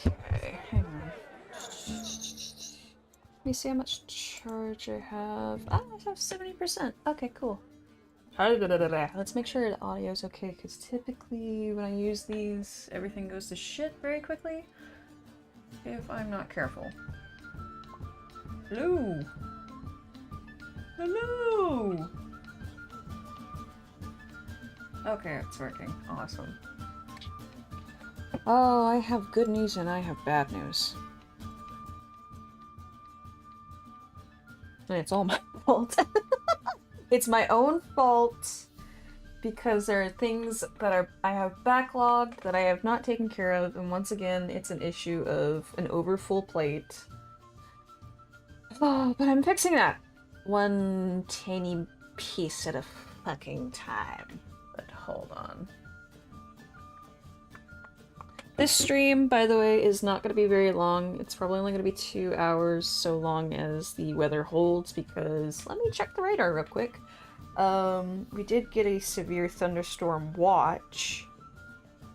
Okay, hang on. Let me see how much charge I have. Ah, I have 70%. Okay, cool. Let's make sure the audio is okay, because typically when I use these, everything goes to shit very quickly if I'm not careful. Hello! Hello! Okay, it's working. Awesome. Oh, I have good news and I have bad news. And it's all my fault. It's my own fault because there are things that I have backlogged that I have not taken care of, and once again, it's an issue of an overfull plate. Oh, but I'm fixing that one tiny piece at a fucking time. But hold on. This stream, by the way, is not going to be very long. It's probably only going to be 2 hours, so long as the weather holds, because let me check the radar real quick. We did get a severe thunderstorm watch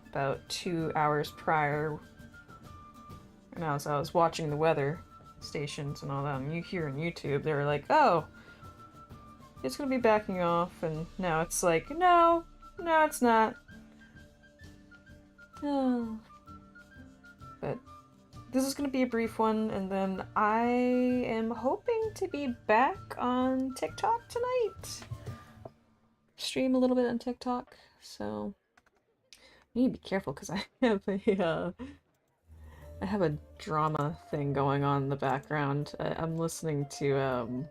about 2 hours prior. And as I was watching the weather stations and all that, and you hear on YouTube, they were like, oh, it's going to be backing off, and now it's like, no, it's not. Oh. But this is going to be a brief one, and then I am hoping to be back on TikTok tonight. Stream a little bit on TikTok, so I need to be careful because I have a drama thing going on in the background. I'm listening to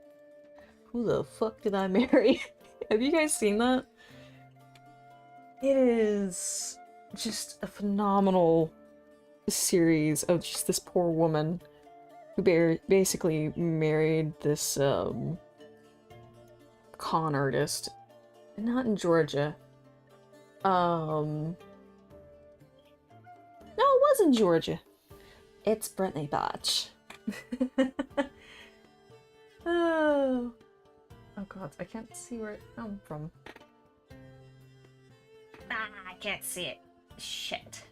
Who the Fuck Did I Marry? Have you guys seen that? It is just a phenomenal series of just this poor woman who basically married this con artist, not in Georgia. No, it was in Georgia. It's Brittany Botch. Oh god, I can't see where it come from. Ah, I can't see it. Shit.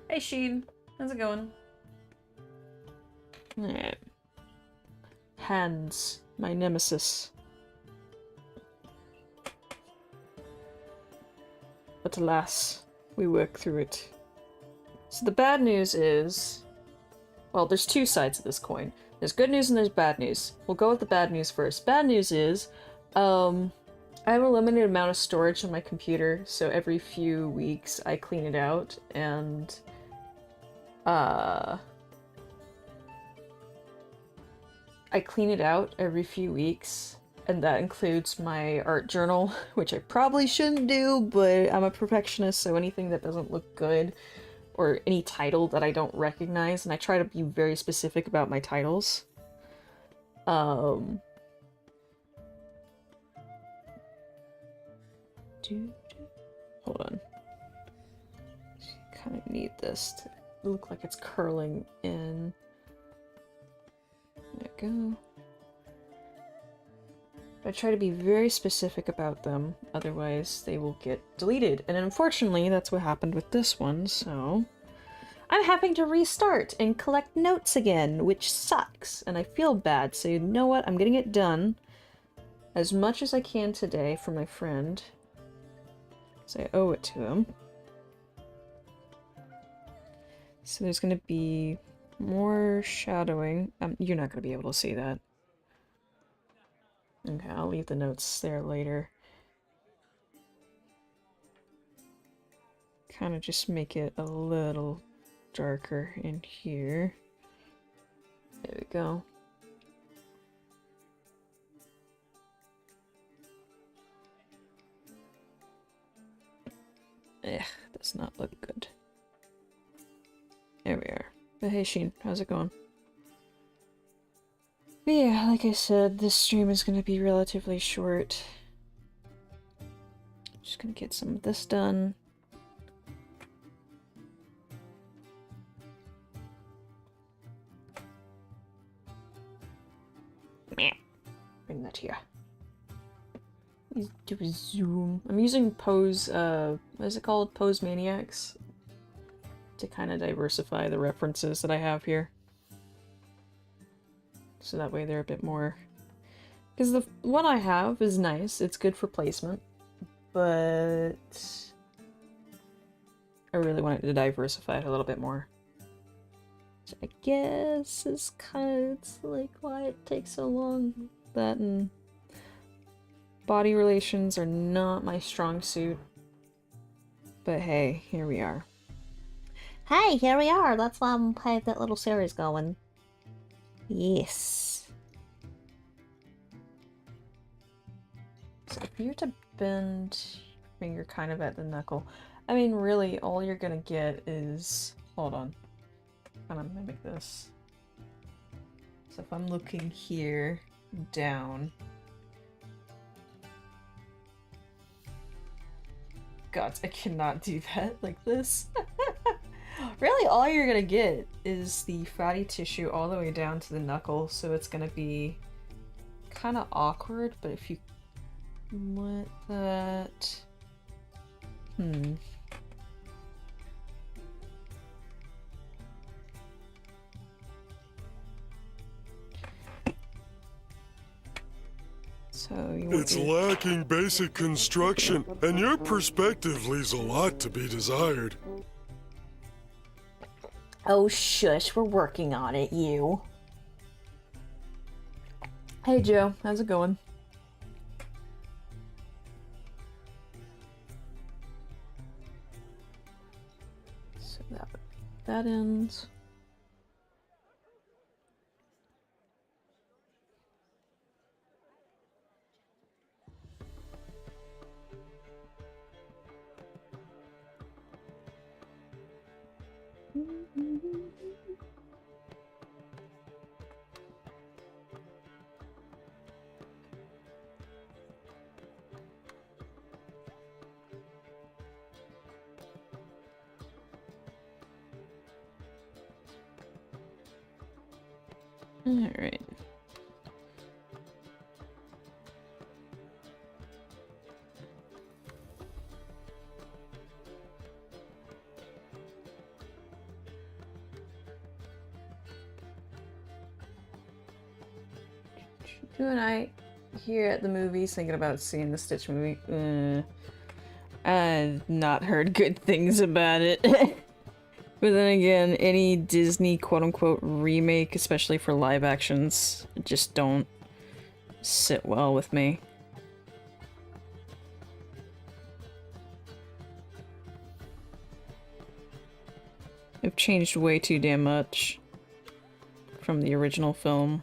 Hey Sheen, how's it going? Alright. Hands, my nemesis. But alas, we work through it. So the bad news is... Well, there's two sides of this coin. There's good news and there's bad news. We'll go with the bad news first. Bad news is, I have a limited amount of storage on my computer, so every few weeks I clean it out, and I clean it out every few weeks, and that includes my art journal, which I probably shouldn't do, but I'm a perfectionist, so anything that doesn't look good, or any title that I don't recognize, and I try to be very specific about my titles. Hold on. Kind of need this to look like it's curling in. There we go. I try to be very specific about them, otherwise they will get deleted. And unfortunately, that's what happened with this one, so... I'm having to restart and collect notes again, which sucks, and I feel bad, so you know what? I'm getting it done as much as I can today for my friend, so I owe it to him. So there's gonna be more shadowing. You're not gonna be able to see that. Okay, I'll leave the notes there later. Kind of just make it a little darker in here. There we go. Does not look good. There we are. But hey Sheen, how's it going? But yeah, like I said, this stream is gonna be relatively short. Just gonna get some of this done. Bring that here. Do a zoom. I'm using Pose, what is it called? Pose Maniacs. to kind of diversify the references that I have here. So that way they're a bit more... Because the one I have is nice, it's good for placement, but I really wanted to diversify it a little bit more. Which I guess is kind of, it's like why it takes so long. That and body relations are not my strong suit. But hey, here we are. Hey, here we are. That's why I'm have that little series going. Yes. So if you're to bend your finger kind of at the knuckle, I mean really all you're gonna get is, hold on, kind of mimic this. So if I'm looking here down, God, I cannot do that like this. Really, all you're gonna get is the fatty tissue all the way down to the knuckle, so it's gonna be kind of awkward, but if you let that... So it's lacking basic construction, and your perspective leaves a lot to be desired. Oh, shush. We're working on it, you. Hey, Joe. How's it going? So that ends. Alright. Drew and I here at the movies thinking about seeing the Stitch movie. I've not heard good things about it. But then again, any Disney quote-unquote remake, especially for live actions, just don't sit well with me. They've changed way too damn much from the original film.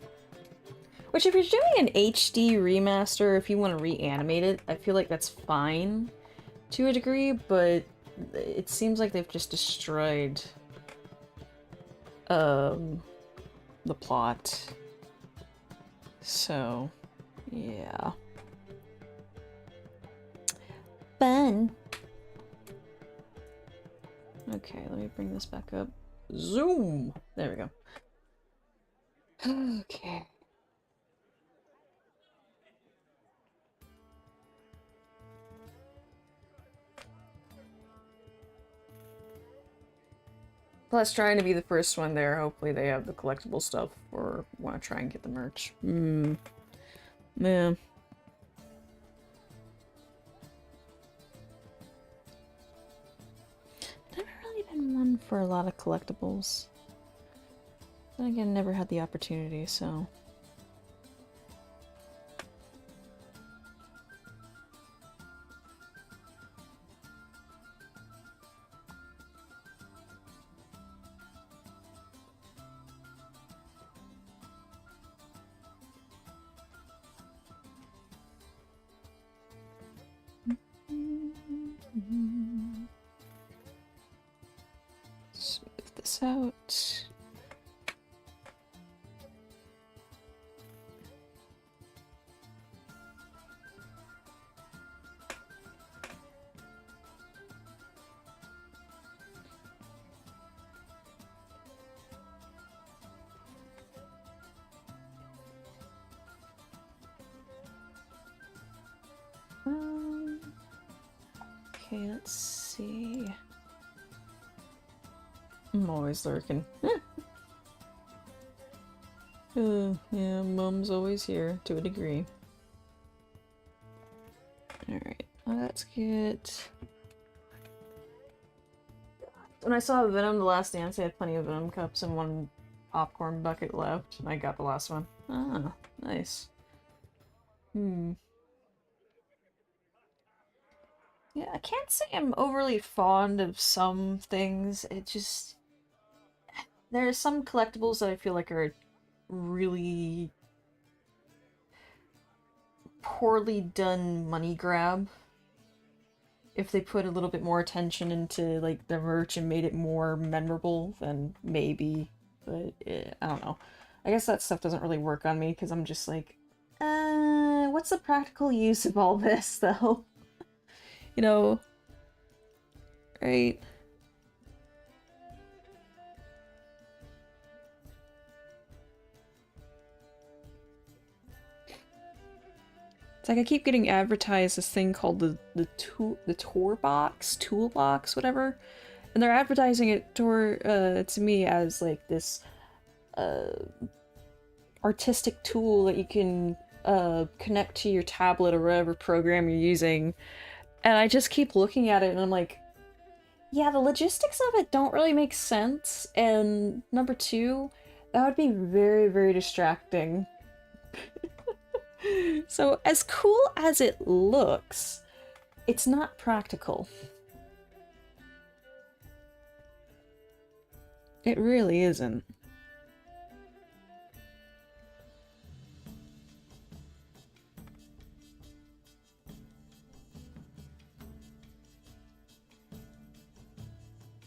Which, if you're doing an HD remaster, if you want to reanimate it, I feel like that's fine to a degree, but it seems like they've just destroyed the plot. So, yeah. Fun. Okay, let me bring this back up. Zoom! There we go. Okay. Plus, trying to be the first one there, hopefully they have the collectible stuff, or want to try and get the merch. Yeah. Never really been one for a lot of collectibles. Then again, never had the opportunity, so... Smooth this out. Okay, let's see. I'm always lurking. Yeah, Mom's always here, to a degree. Alright, let's get... When I saw Venom The Last Dance, I had plenty of Venom cups and one popcorn bucket left, and I got the last one. Ah, nice. Yeah, I can't say I'm overly fond of some things. It just... There are some collectibles that I feel like are really poorly done money grab. If they put a little bit more attention into like the merch and made it more memorable, then maybe. But I don't know. I guess that stuff doesn't really work on me because I'm just like, what's the practical use of all this though? You know, right? It's like I keep getting advertised this thing called the toolbox, whatever, and they're advertising it to me as like this artistic tool that you can connect to your tablet or whatever program you're using, and I just keep looking at it and I'm like, yeah, the logistics of it don't really make sense, and number two, that would be very, very distracting. So, as cool as it looks, it's not practical. It really isn't.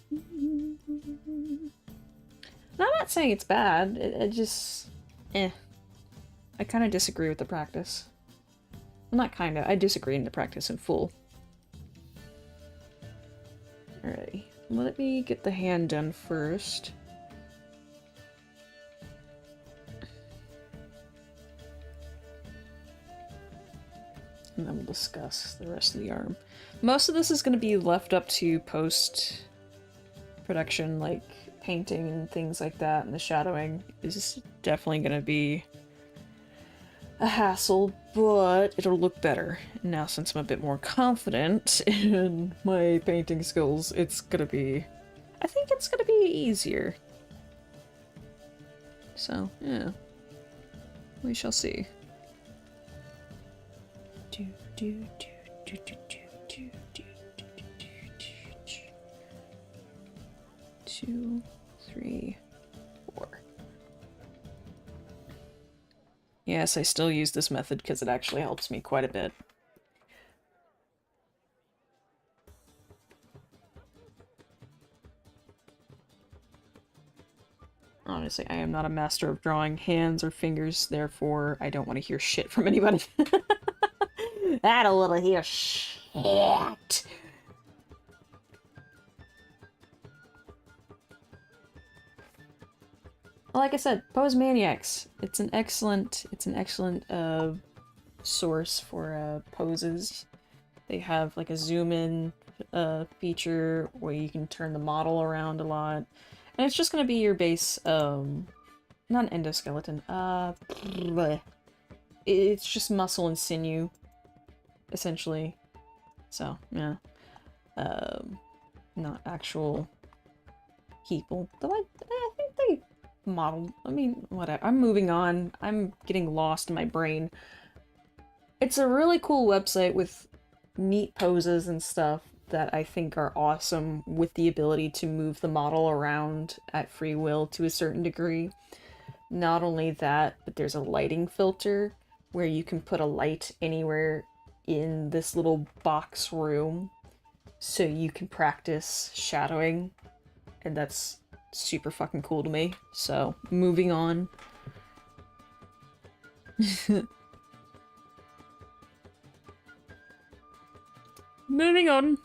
And I'm not saying it's bad, it just... I kind of disagree with the practice. Well, not kinda, I disagree in the practice in full. Alrighty, let me get the hand done first. And then we'll discuss the rest of the arm. Most of this is going to be left up to post-production, like painting and things like that, and the shadowing is definitely going to be a hassle, but it'll look better. Now, since I'm a bit more confident in my painting skills, it's gonna be... I think it's gonna be easier. So, yeah. We shall see. 2, 3, 4. Yes, I still use this method because it actually helps me quite a bit. Honestly, I am not a master of drawing hands or fingers, therefore I don't want to hear shit from anybody. I don't want to hear shit. Like I said, Pose Maniacs. It's an excellent source for poses. They have like a zoom in feature where you can turn the model around a lot. And it's just gonna be your base not an endoskeleton. Bleh. It's just muscle and sinew, essentially. So, yeah. Not actual people. Though I think they model. I mean, whatever. I'm moving on. I'm getting lost in my brain. It's a really cool website with neat poses and stuff that I think are awesome, with the ability to move the model around at free will to a certain degree. Not only that, but there's a lighting filter where you can put a light anywhere in this little box room so you can practice shadowing, and that's super fucking cool to me. So, moving on. Moving on.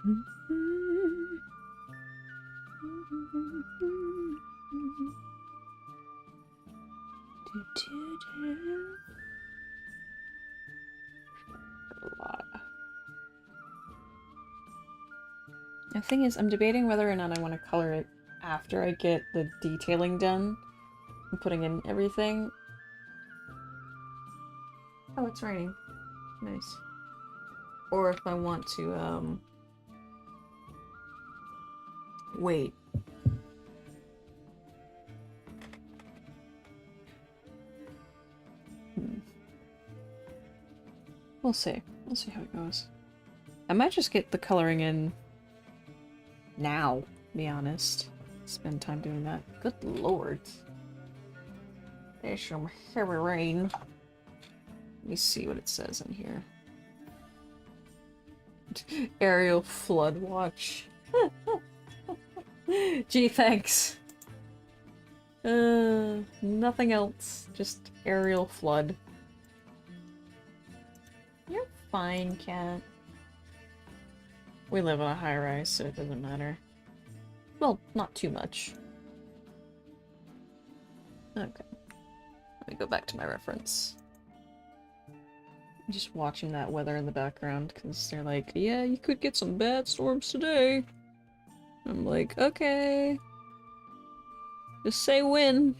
A lot. The thing is, I'm debating whether or not I want to color it after I get the detailing done. I'm putting in everything. Oh, it's raining. Nice. Or if I want to, wait. We'll see. We'll see how it goes. I might just get the coloring in now, to be honest. Spend time doing that. Good lord. There's some heavy rain. Let me see what it says in here. Aerial flood watch. Gee, thanks. Nothing else. Just aerial flood. You're fine, cat. We live on a high-rise, so it doesn't matter. Well, not too much. Okay. Let me go back to my reference. I'm just watching that weather in the background, because they're like, yeah, you could get some bad storms today. I'm like, okay. Just say when.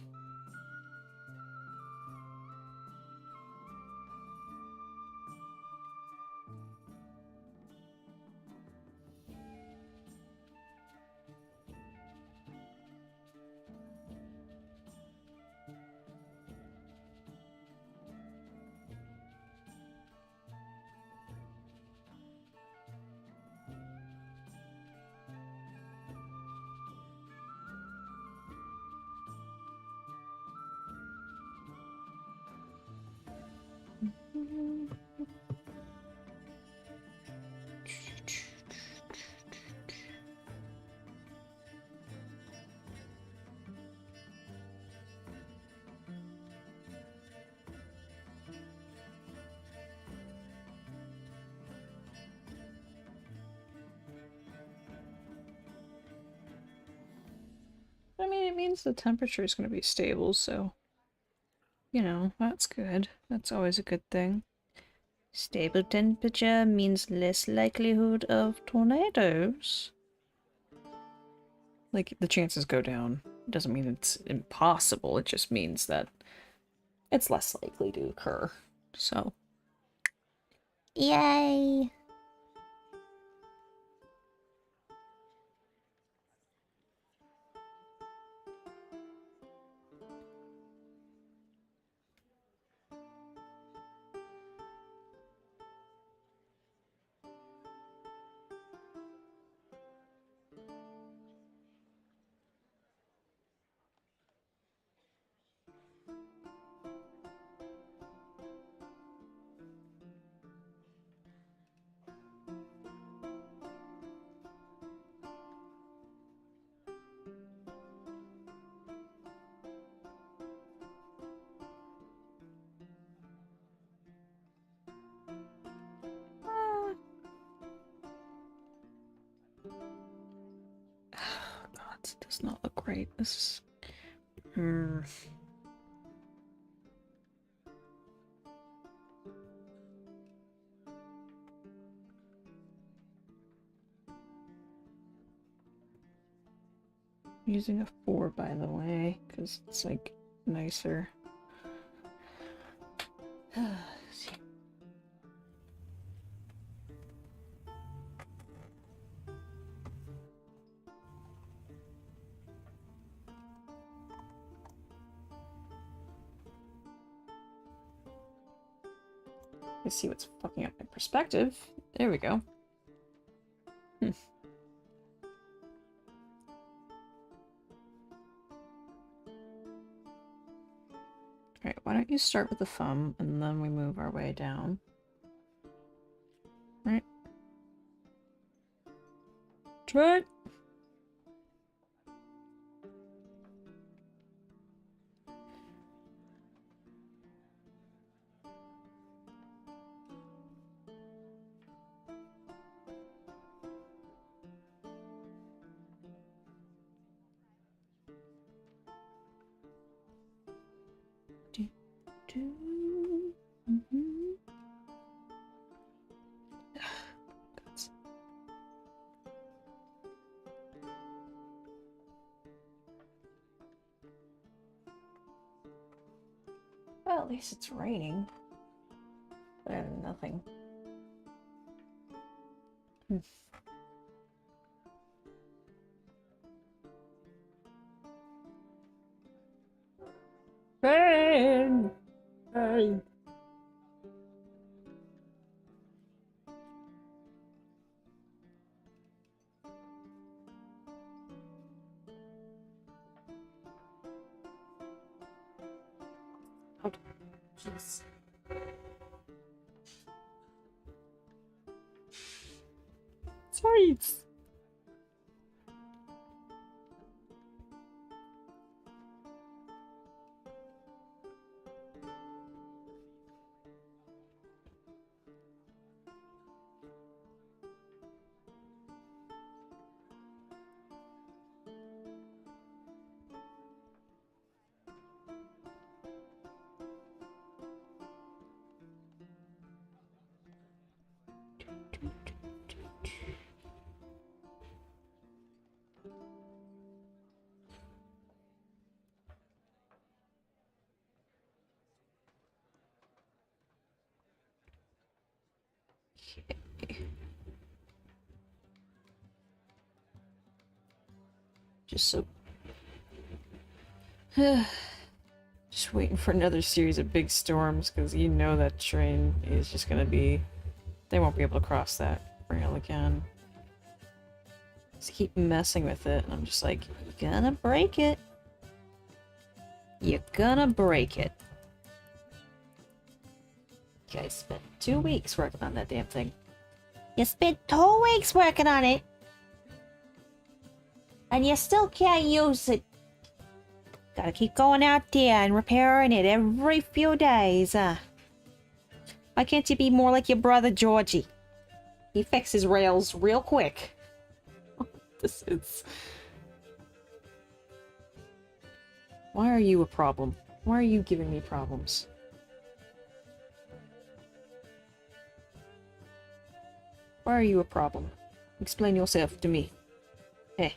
I mean, it means the temperature is going to be stable, so, you know, that's good. That's always a good thing. Stable temperature means less likelihood of tornadoes. Like, the chances go down. It doesn't mean it's impossible, it just means that it's less likely to occur. So. Yay! God, it does not look great. This is... Using a 4, by the way, because it's, like, nicer. Let's see what's fucking up my perspective. There we go. Alright, why don't you start with the thumb, and then we move our way down. Right? Try it! Mhm. Well, at least it's raining. Better than nothing. Rain! Rain! Oh, jeez. Sweets! Just so... Just waiting for another series of big storms, because you know that train is just gonna be... They won't be able to cross that rail again. Just keep messing with it, and I'm just like, you're gonna break it. You're gonna break it. You guys spent 2 weeks working on that damn thing. You spent 2 weeks working on it. And you still can't use it. Gotta keep going out there and repairing it every few days. Why can't you be more like your brother Georgie? He fixes rails real quick. This is... Why are you a problem? Why are you giving me problems? Why are you a problem? Explain yourself to me. Hey.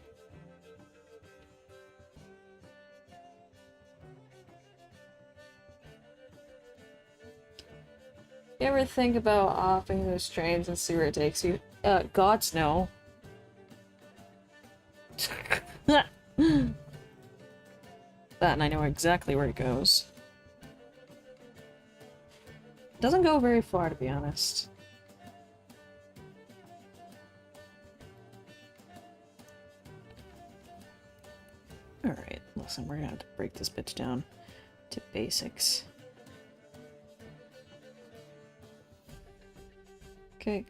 You ever think about hopping those trains and see where it takes you? Gods no. That, and I know exactly where it goes. Doesn't go very far, to be honest. Alright, listen, we're gonna have to break this bitch down to basics. Okay,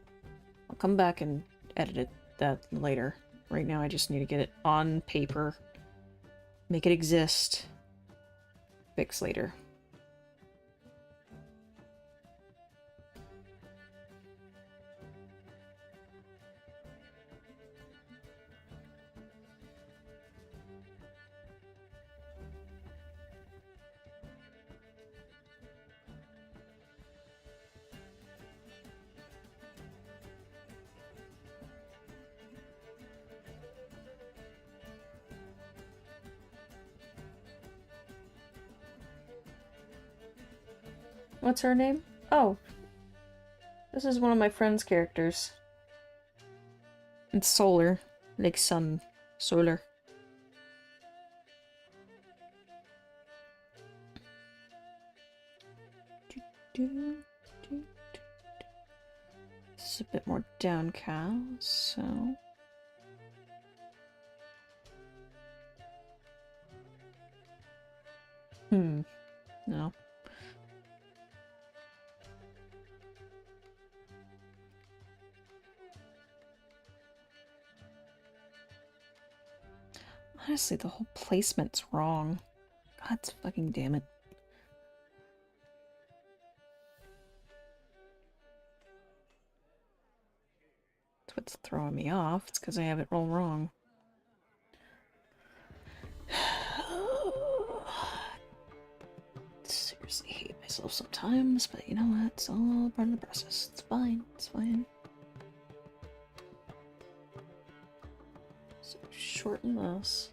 I'll come back and edit that later. Right now I just need to get it on paper, make it exist, fix later. What's her name? Oh. This is one of my friend's characters. It's solar. Like sun. Solar. This is a bit more downcast, so... No. Honestly, the whole placement's wrong. God fucking damn it. That's what's throwing me off. It's because I have it all wrong. seriously hate myself sometimes, but you know what? It's all part of the process. It's fine. It's fine. So shorten this.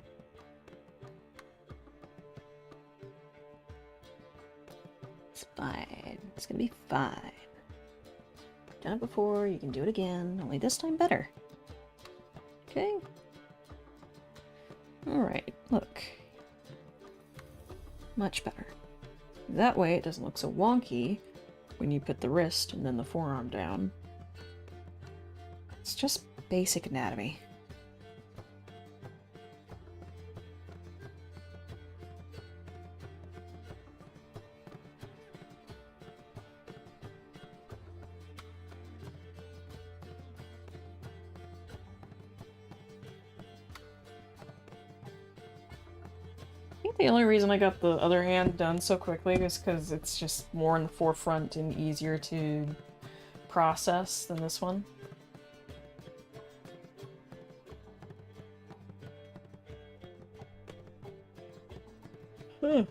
It's fine. It's gonna be fine. Done it before, you can do it again, only this time better. Okay. Alright, look. Much better. That way it doesn't look so wonky when you put the wrist and then the forearm down. It's just basic anatomy. I think the only reason I got the other hand done so quickly is because it's just more in the forefront and easier to process than this one. Huh.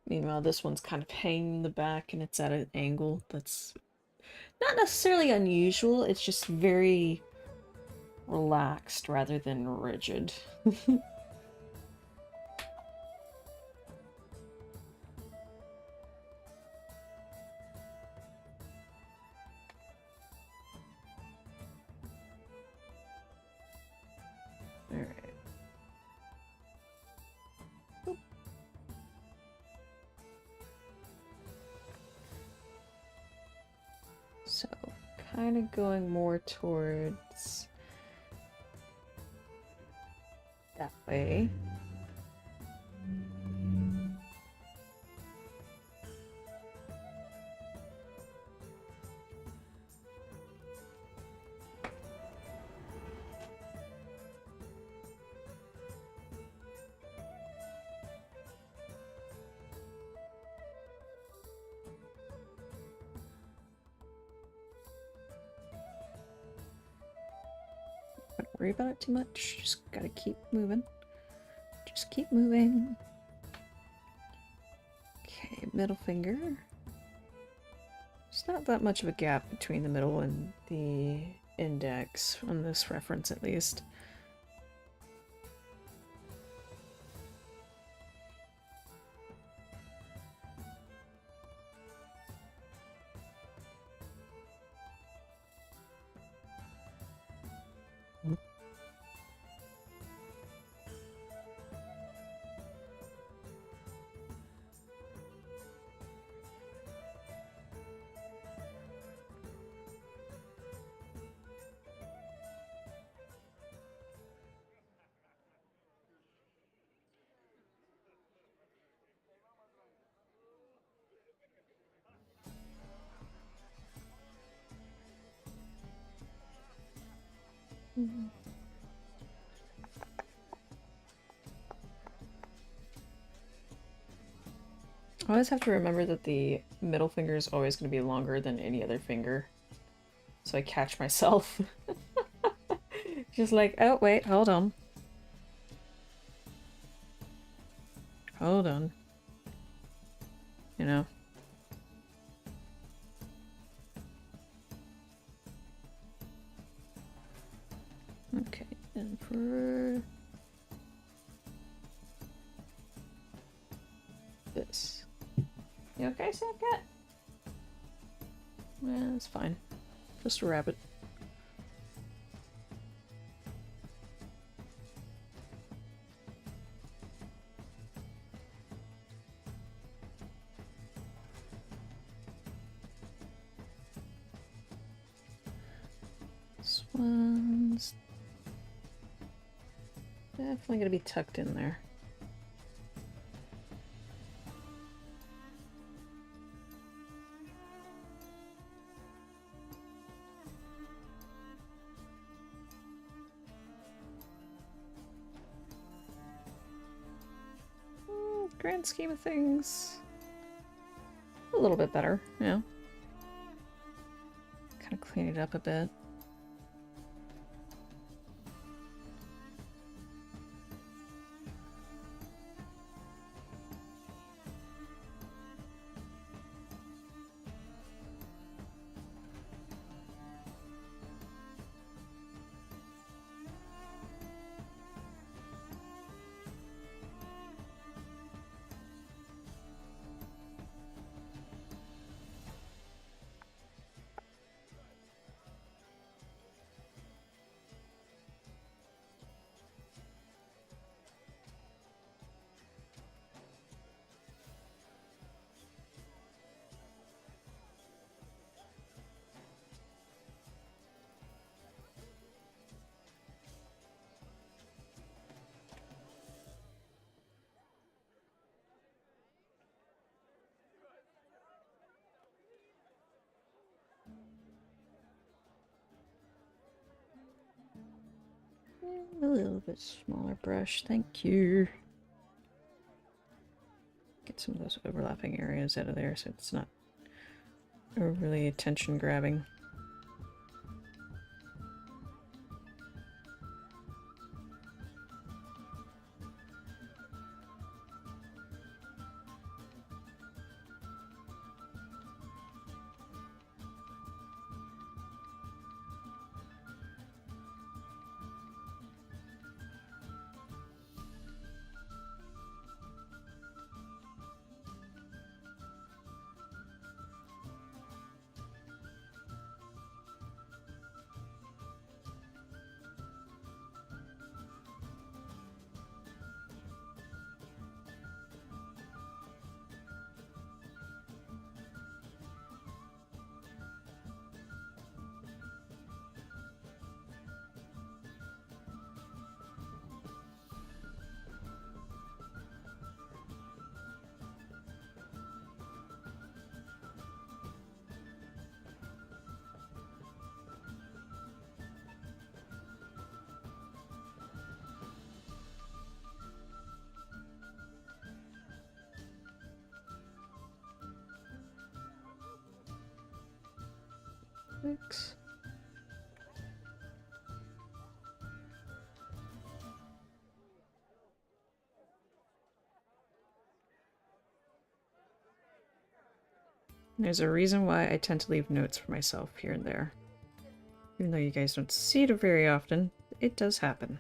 Meanwhile, this one's kind of hanging in the back and it's at an angle that's not necessarily unusual, it's just very relaxed rather than rigid. Alright. So, kind of going more towards that way. Don't worry about it too much, just gotta keep moving. Just keep moving. Okay, middle finger. There's not that much of a gap between the middle and the index, on this reference at least. I always have to remember that the middle finger is always going to be longer than any other finger. So I catch myself. Just like, oh wait, hold on. Hold on. You know. Okay, and for this. You okay, Sapcat? Yeah, it's fine. Just a rabbit. This one's definitely gonna be tucked in there. grand scheme of things, a little bit better, yeah. Kind of clean it up a bit. A little bit smaller brush, thank you. Get some of those overlapping areas out of there so it's not overly attention grabbing. Thanks. There's a reason why I tend to leave notes for myself here and there. Even though you guys don't see it very often, it does happen.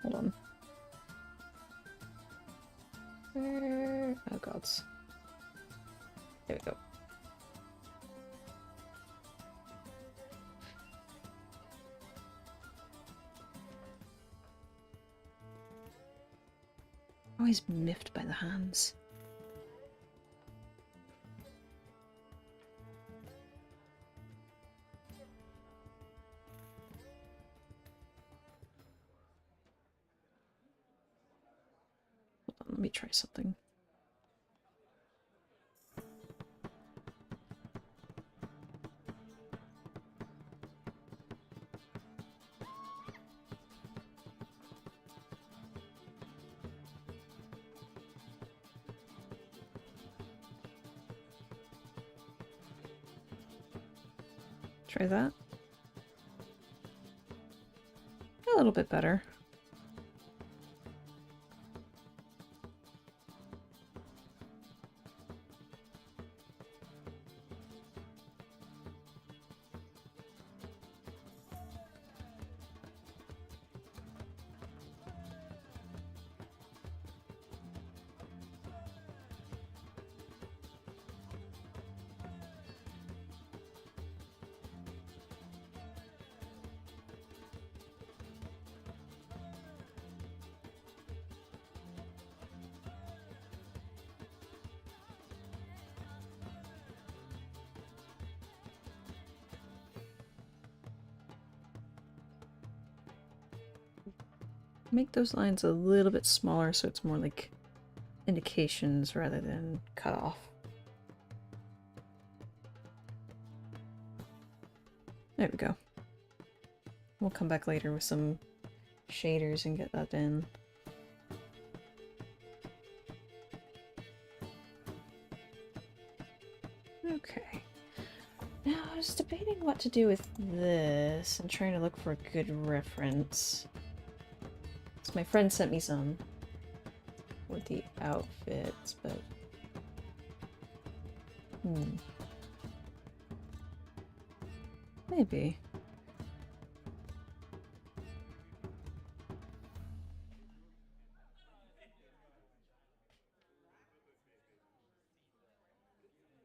Hold on. Where? Oh gods. There we go. Always miffed by the hands. Let me try something. Try that. little bit better. Make those lines a little bit smaller so it's more like indications rather than cut off. There we go. We'll come back later with some shaders and get that in. Okay. Now I was debating what to do with this and trying to look for a good reference. So my friend sent me some with the outfits, but maybe.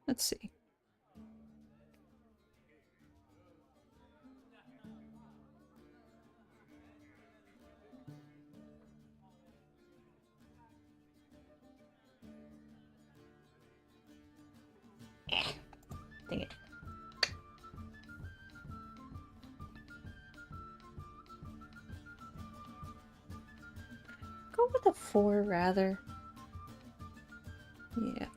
Let's see. Dang it. Go with a 4 rather. Yeah.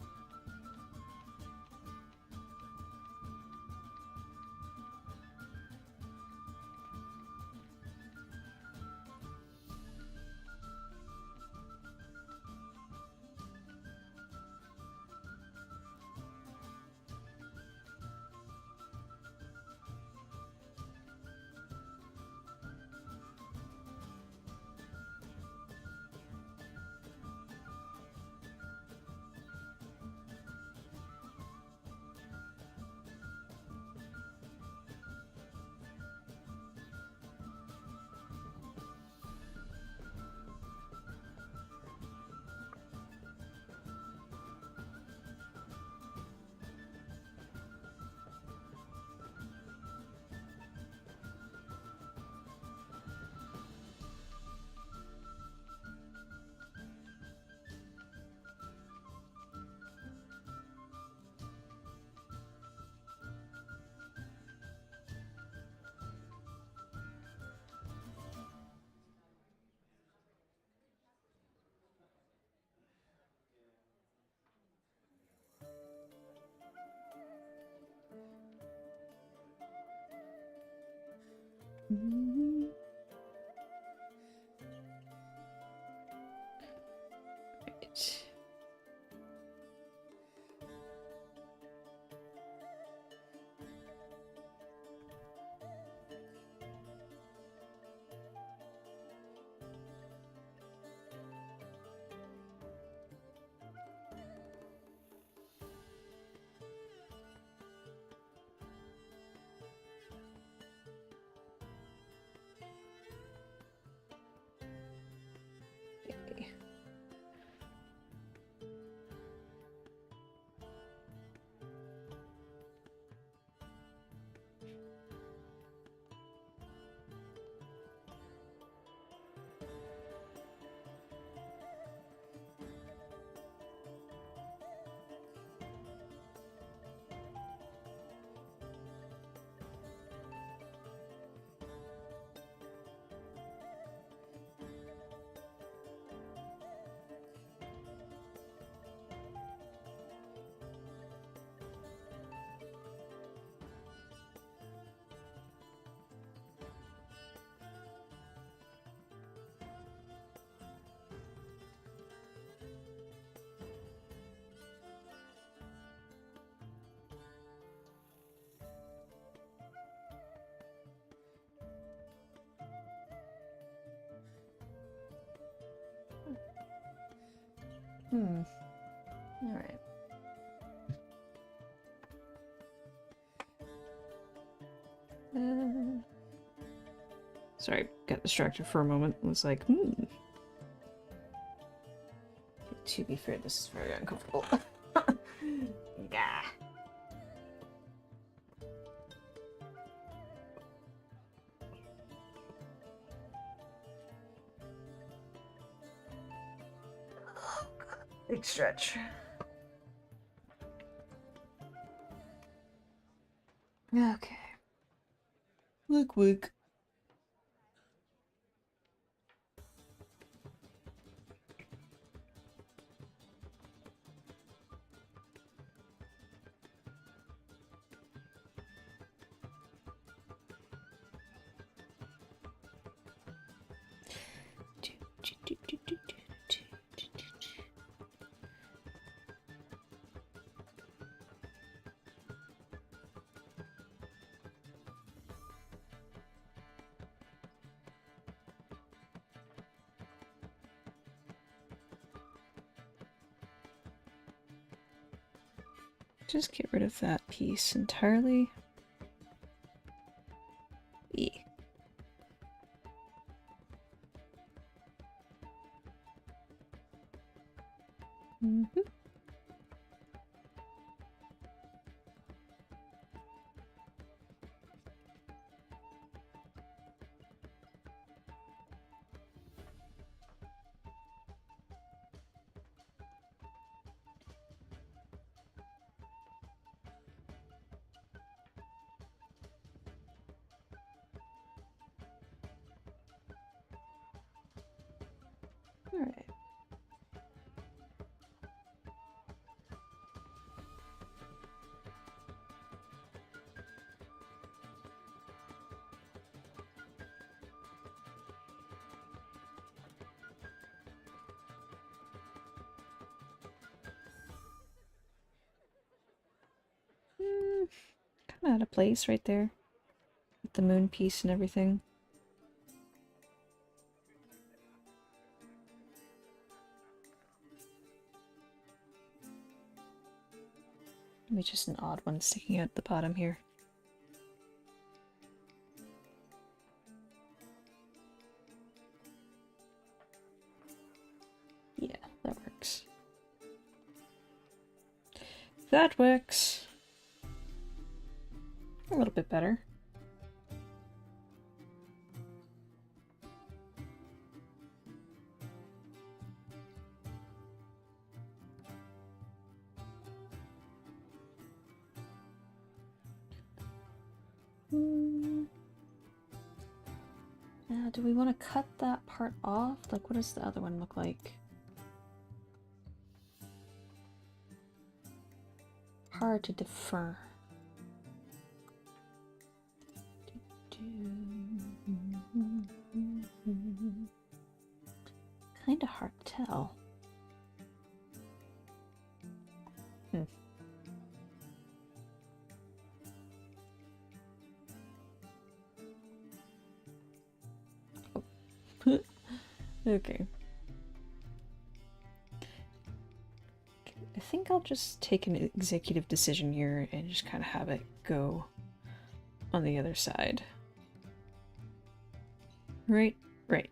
Right. Alright. Sorry, got distracted for a moment. It was like, To be fair, this is very uncomfortable. Gah. Big stretch. Okay. Look. Just get rid of that piece entirely. E. Alright. Kind of out of place right there. With the moon piece and everything. Maybe just an odd one sticking out the bottom here. Yeah, that works. That works. A little bit better. Now, do we want to cut that part off? Like, what does the other one look like? Hard to defer. Kinda hard to tell. Okay. I think I'll just take an executive decision here and just kind of have it go on the other side. Right. I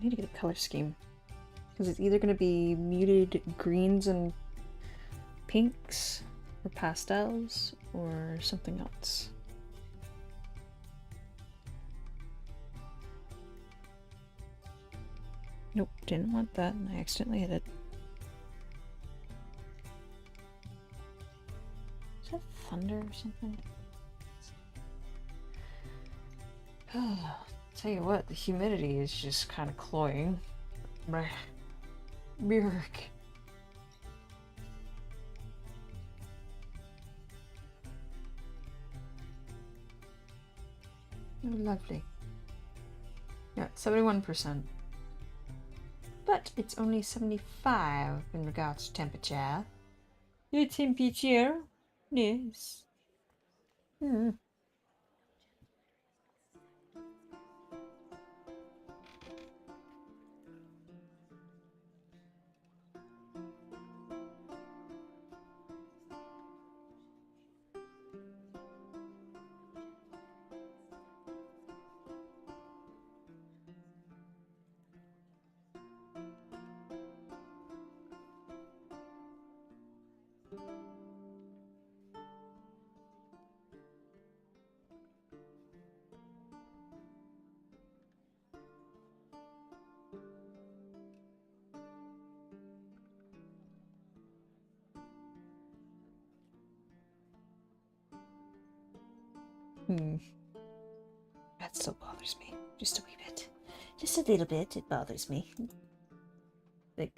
need to get a color scheme. Because it's either going to be muted greens and pinks, or pastels, or something else. Nope, didn't want that, and I accidentally hit it. Is that thunder or something? Tell you what, the humidity is just kind of cloying. Mirk. Oh, lovely. Yeah, 71%. But it's only 75 in regards to temperature. The temperature. Yes. Hmm. That still bothers me. Just a wee bit. Just a little bit, it bothers me. Like,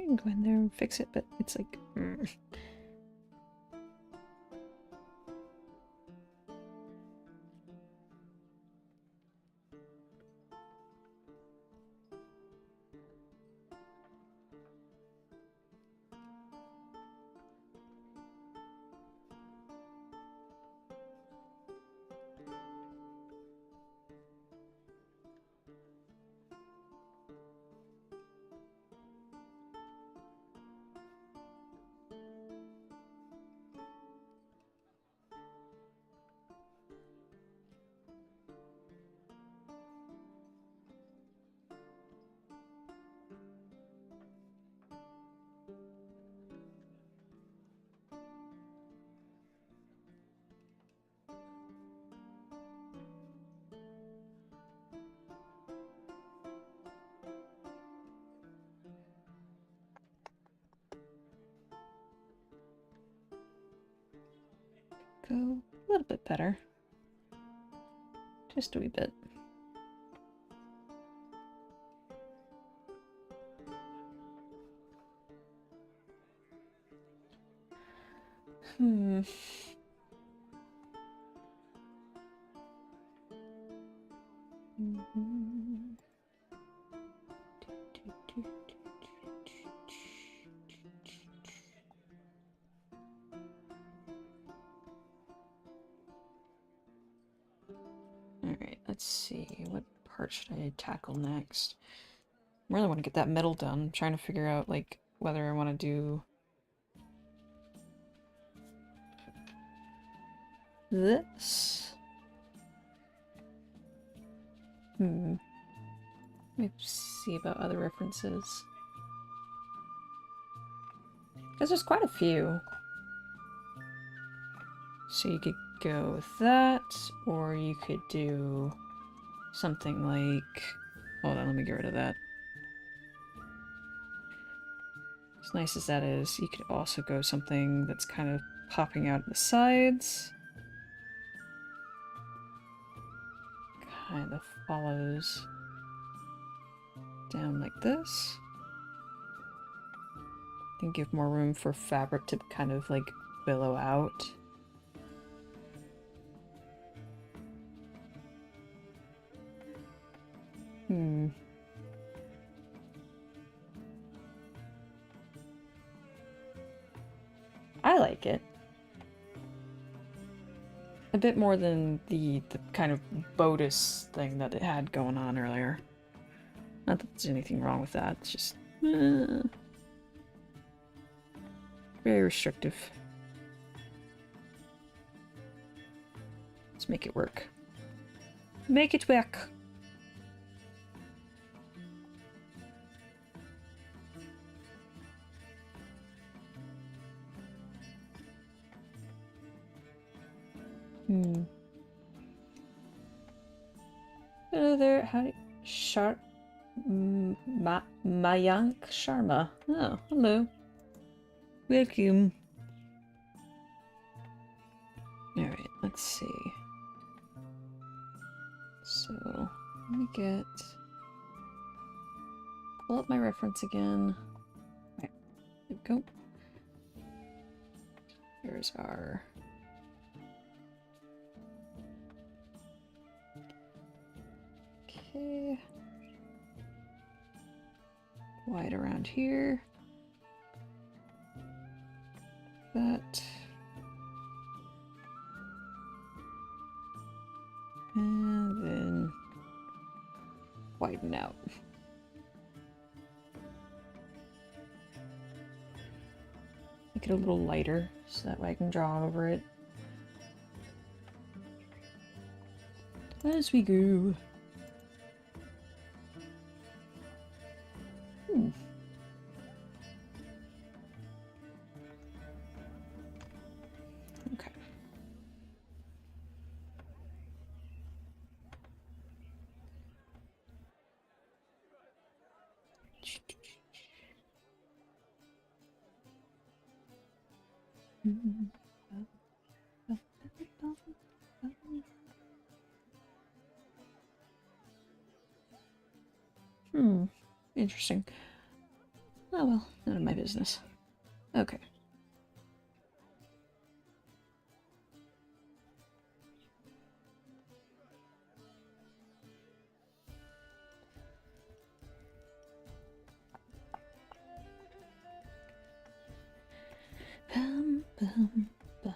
You can go in there and fix it, but it's like... Go a little bit better. Just a wee bit. Hmm. Alright, let's see. What part should I tackle next? I really want to get that metal done. I'm trying to figure out, like, whether I want to do this. Let me see about other references. Because there's quite a few. So you could go with that, or you could do something like... Hold on, let me get rid of that. As nice as that is, you could also go something that's kind of popping out the sides. Kind of follows down like this. Then give more room for fabric to kind of like billow out. I like it. A bit more than the kind of Bodis thing that it had going on earlier. Not that there's anything wrong with that, it's just... very restrictive. Let's make it work. Make it work! Hello there. How do Mayank Sharma. Oh, hello. Welcome. Alright, let's see. So, let me pull up my reference again. Alright, there we go. Here's our... Okay. Wide around here. That. And then widen out. Make it a little lighter so that way I can draw over it as we go. Okay. Interesting. Oh well, none of my business. Okay. Bum, bum, bum.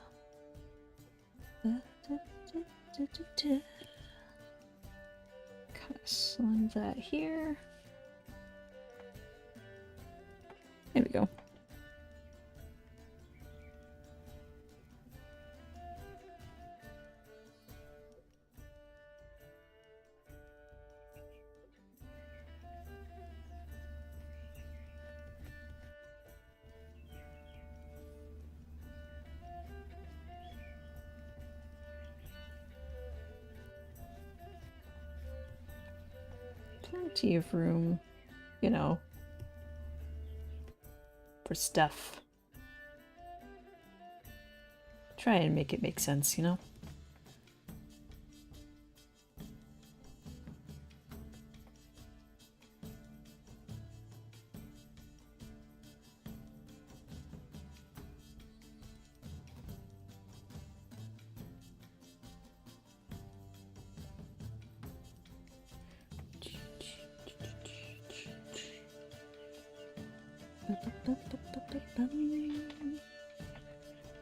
Kind of slide that here. There we go. Plenty of room, you know, for stuff. Try and make it make sense, you know?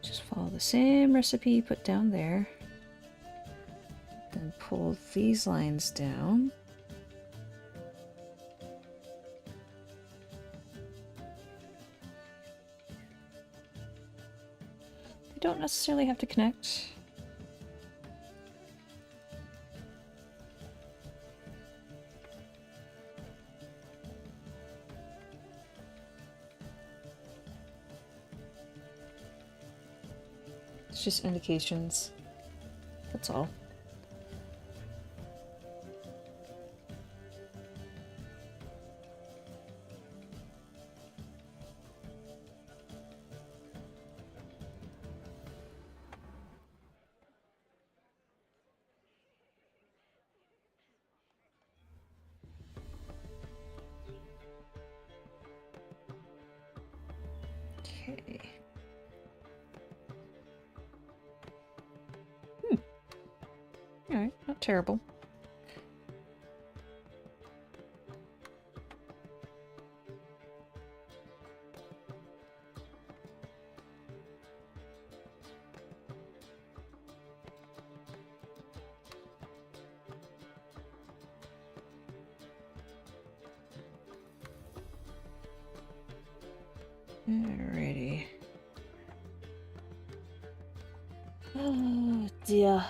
Just follow the same recipe put down there. Then pull these lines down. They don't necessarily have to connect. It's just indications. That's all. Okay. Alright, not terrible. Alrighty. Oh dear.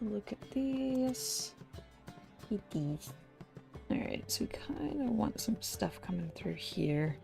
look at these. Eat these. Alright, so we kind of want some stuff coming through here.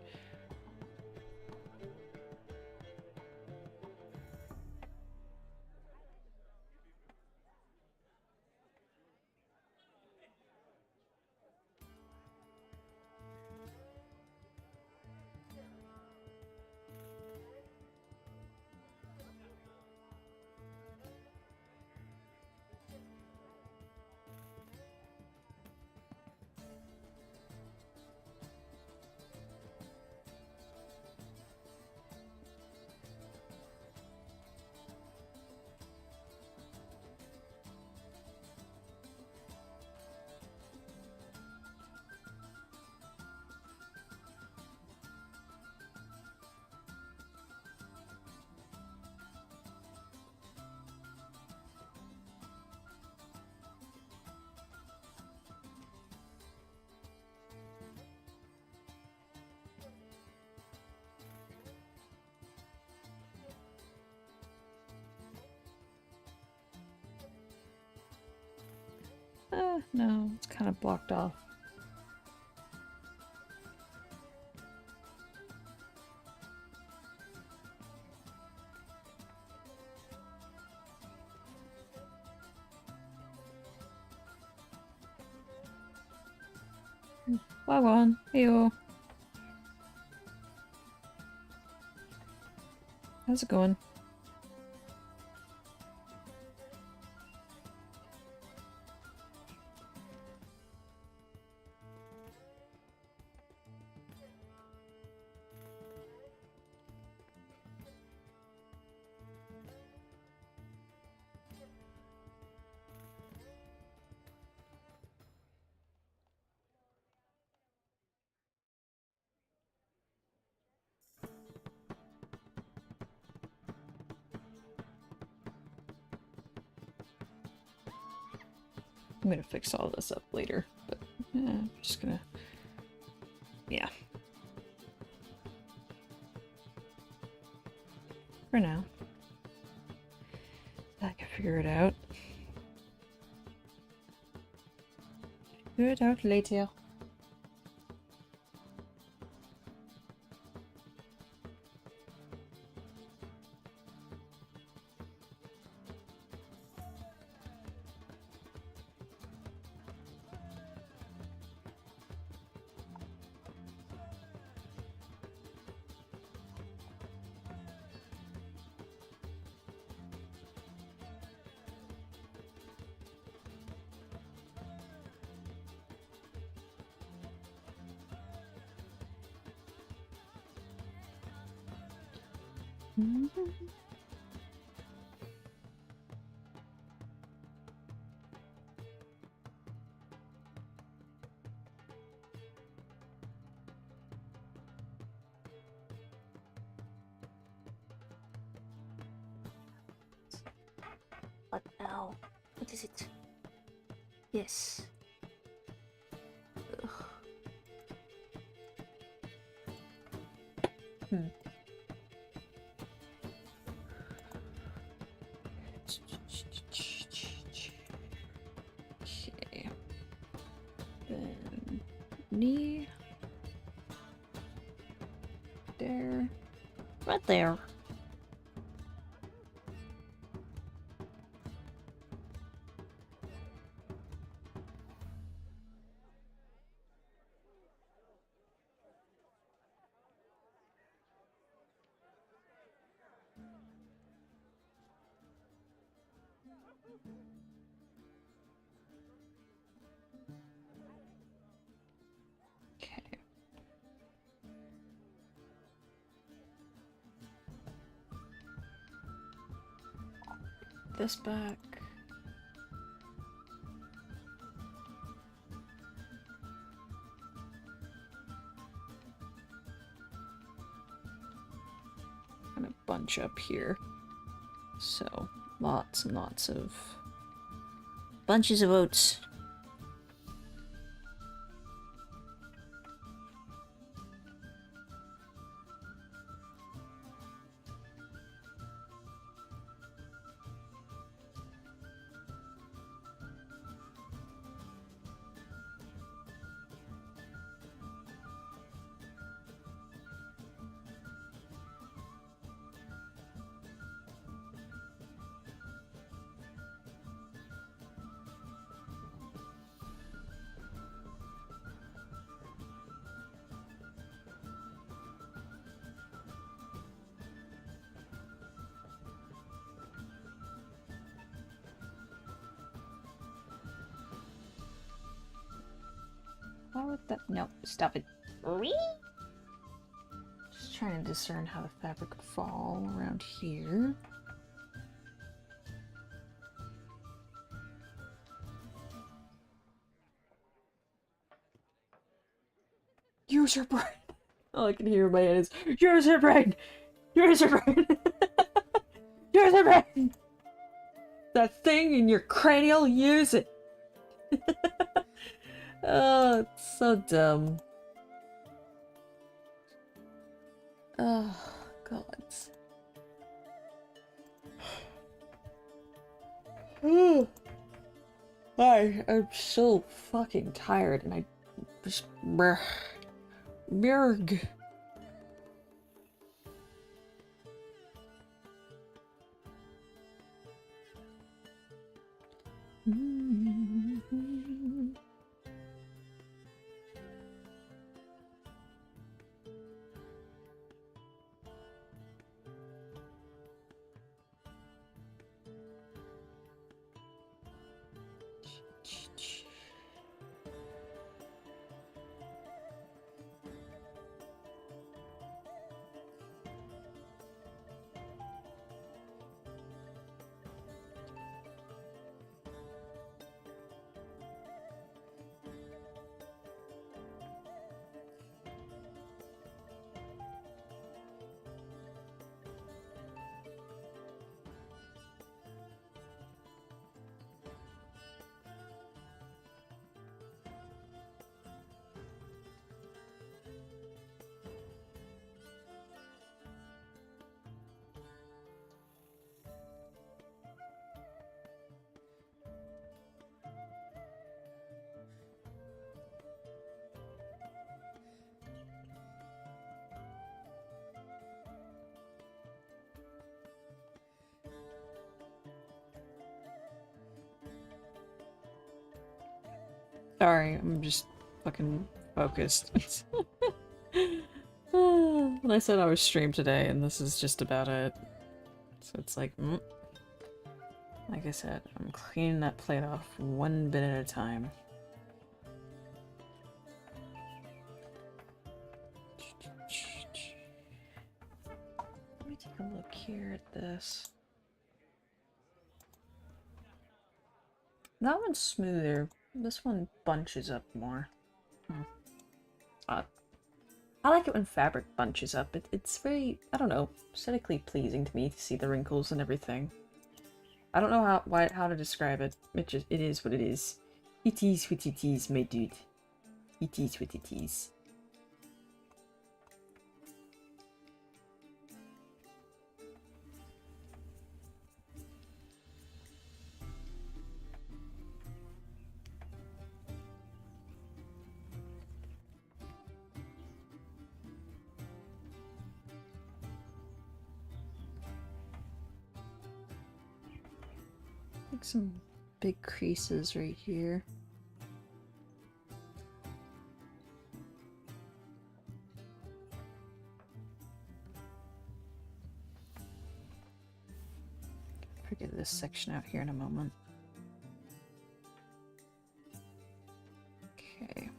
No, it's kind of blocked off. Wagwan, heyo. How's it going? I'm gonna fix all this up later, but I'm just gonna, yeah. For now. I can figure it out. Figure it out later. What now? What is it? Yes. Ugh. Okay. Then knee. There. Right there. Okay. This back. Kind of bunch up here. So lots and lots of Bunches of oats. How would that? No, stop it. Just trying to discern how the fabric would fall around here. Use your brain. All I can hear in my head is, use your brain! Use your brain! Use your brain! That thing in your cranial, use it! Oh, it's so dumb. Oh, God. I'm so fucking tired and I just... Berg. Sorry, I'm just fucking focused. When I said I was stream today, and this is just about it. So it's like, like I said, I'm cleaning that plate off one bit at a time. Let me take a look here at this. That one's smoother. This one bunches up more. Odd. I like it when fabric bunches up. It's very, I don't know, aesthetically pleasing to me to see the wrinkles and everything. I don't know how to describe it. It is what it is. It is what it is, my dude. It is what it is. Like some big creases right here. Figure this section out here in a moment. Okay.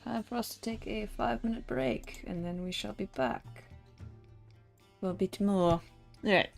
Time for us to take a 5-minute break, and then we shall be back. We'll be tomorrow. Alright.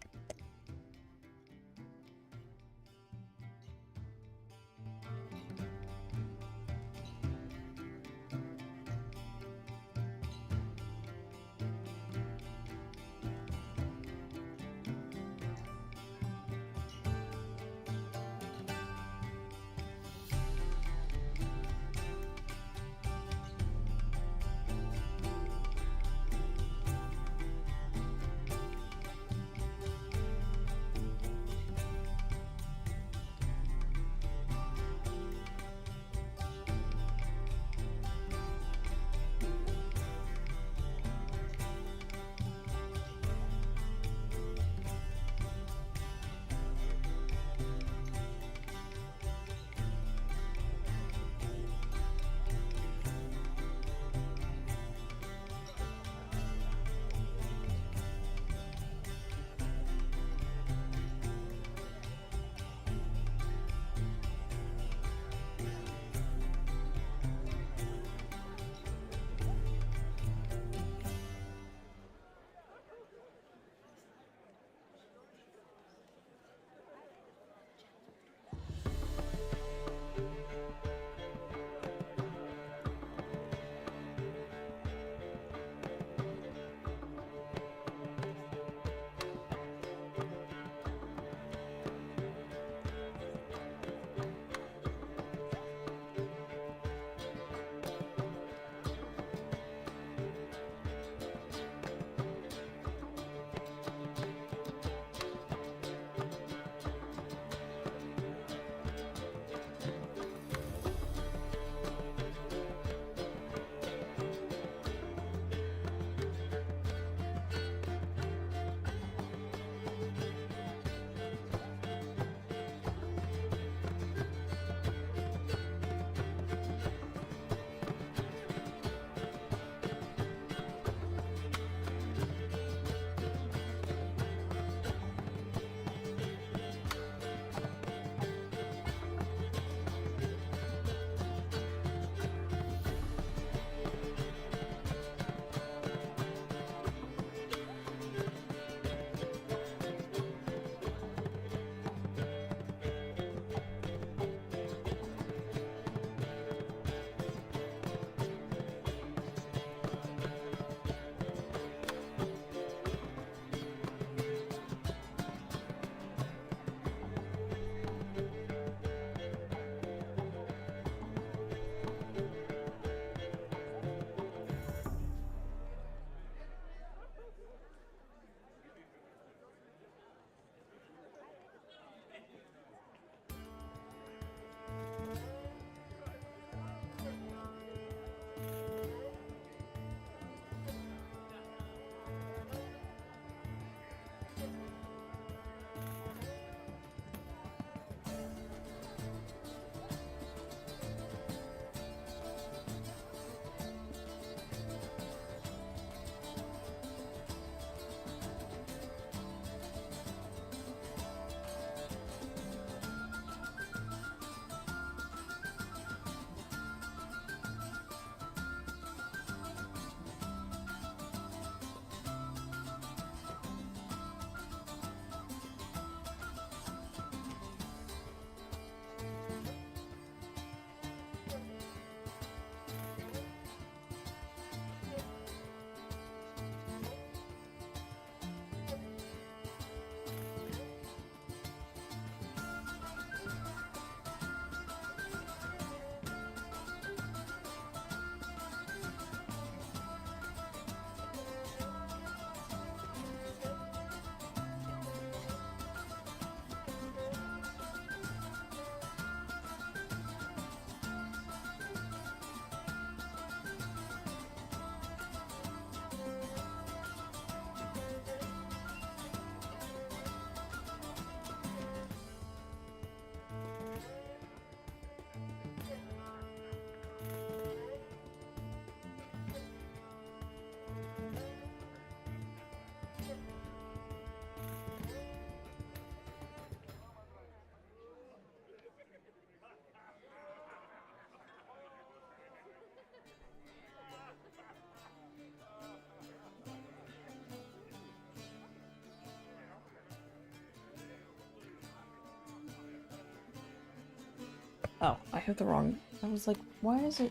Oh, I hit the wrong. I was like, why is it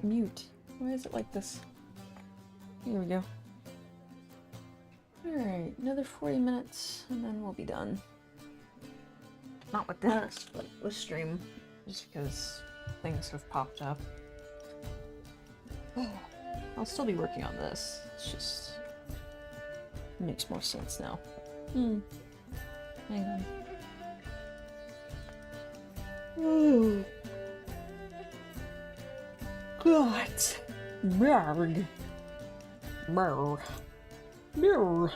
mute? Why is it like this? Here we go. Alright, another 40 minutes and then we'll be done. Not with this, but with stream. Just because things have popped up. I'll still be working on this. It's just... it makes more sense now. Hang on. Oh. God. Brrg. Brr. Brr.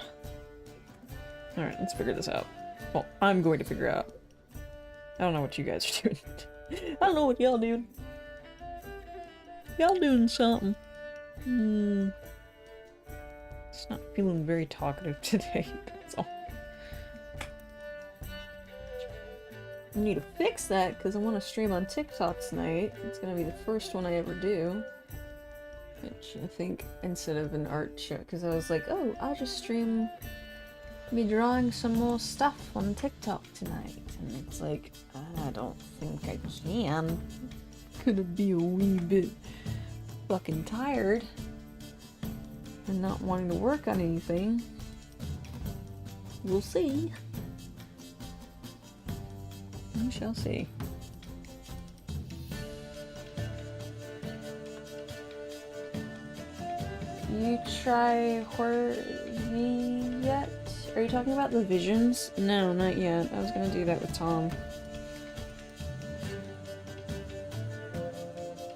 Alright, let's figure this out. Well, I'm going to figure out. I don't know what you guys are doing. I don't know what y'all doing. Y'all doing something. It's not feeling very talkative today, that's all. I need to fix that because I want to stream on TikTok tonight. It's gonna be the first one I ever do. Which I think instead of an art show, because I was like, oh, I'll just stream me drawing some more stuff on TikTok tonight. And it's like, I don't think I can. Gonna be a wee bit fucking tired and not wanting to work on anything. We'll see. We shall see. You try horror yet? Are you talking about the visions? No, not yet. I was gonna do that with Tom.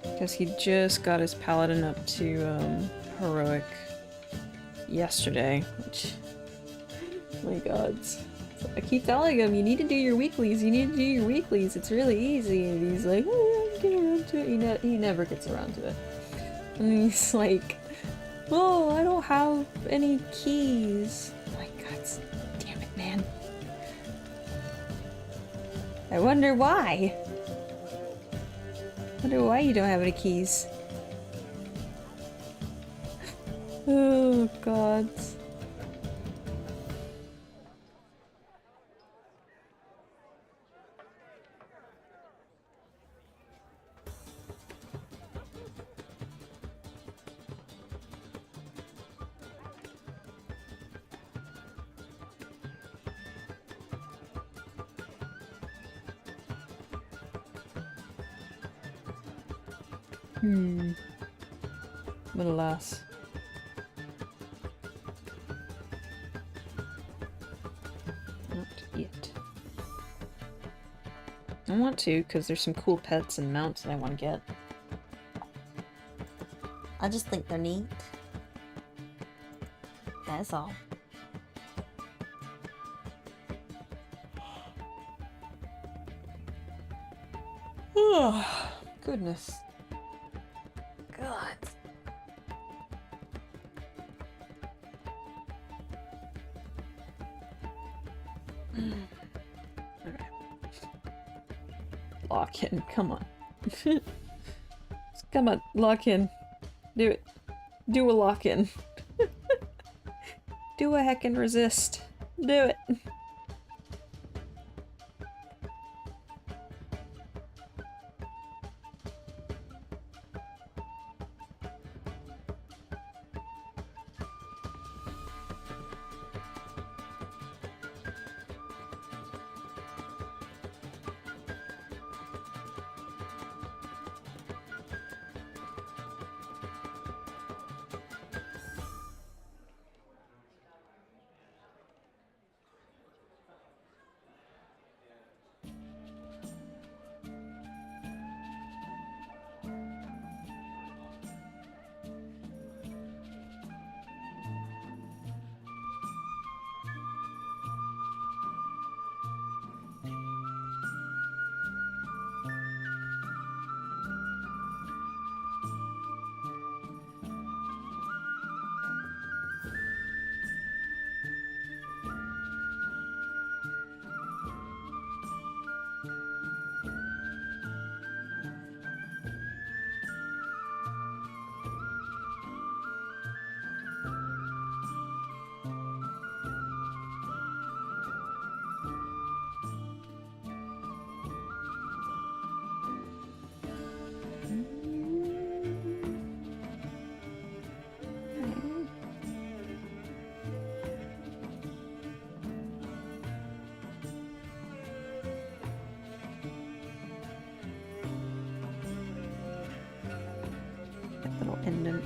Because he just got his paladin up to heroic yesterday, which, oh my god. I keep telling him, you need to do your weeklies, you need to do your weeklies, it's really easy, and he's like, oh, I'll get around to it. He never gets around to it. And he's like, oh, I don't have any keys. Oh my god, damn it, man. I wonder why. I wonder why you don't have any keys. Oh god. But alas. Not yet. I want to, because there's some cool pets and mounts that I want to get. I just think they're neat. That's all. Oh, goodness. God. Alright. Lock in, come on. Come on, lock in. Do it. Do a lock in. Do a heckin' resist. Do it.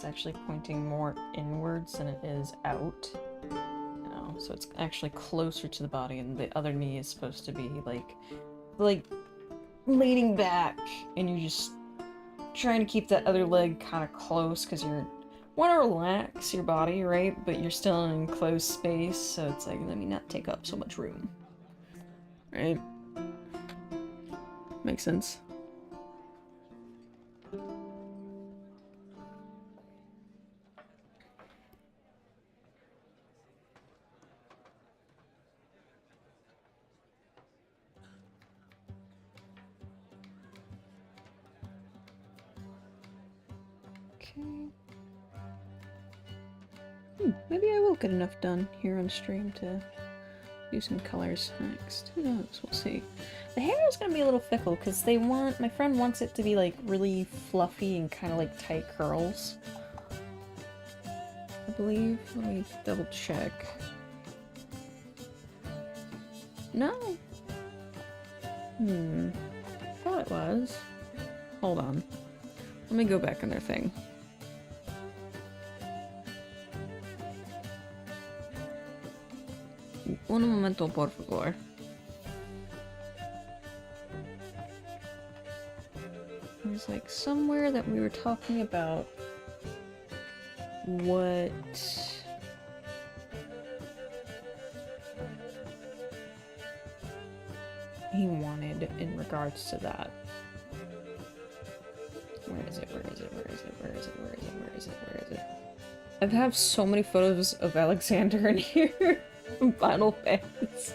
it's actually pointing more inwards than it is out. So it's actually closer to the body, and the other knee is supposed to be like leaning back, and you're just trying to keep that other leg kind of close because you want to relax your body, right? But you're still in enclosed space, so it's like, let me not take up so much room, right? Makes sense. Maybe I will get enough done here on stream to do some colors next. Who knows? We'll see. The hair is gonna be a little fickle because my friend wants it to be like really fluffy and kind of like tight curls. I believe. Let me double check. No. Thought it was. Hold on. Let me go back on their thing. Un momento, por favor. There's like somewhere that we were talking about what he wanted in regards to that. Where is it? Where is it? Where is it? Where is it? Where is it? Where is it? Where is it? I have so many photos of Alexander in here. Final Fantasy.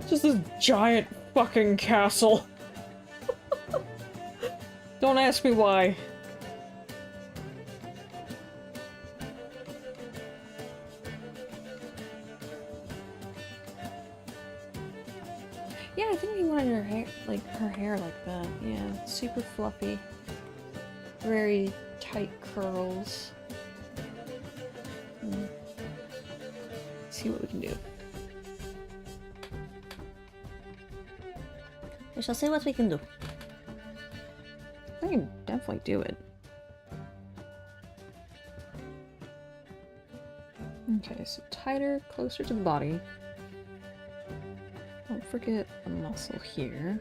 Just this giant fucking castle. Don't ask me why. Yeah, I think he wanted her hair like that. Yeah, super fluffy. Very tight curls. See what we can do. We shall see what we can do. I can definitely do it. Okay, so tighter, closer to the body. Don't forget the muscle here.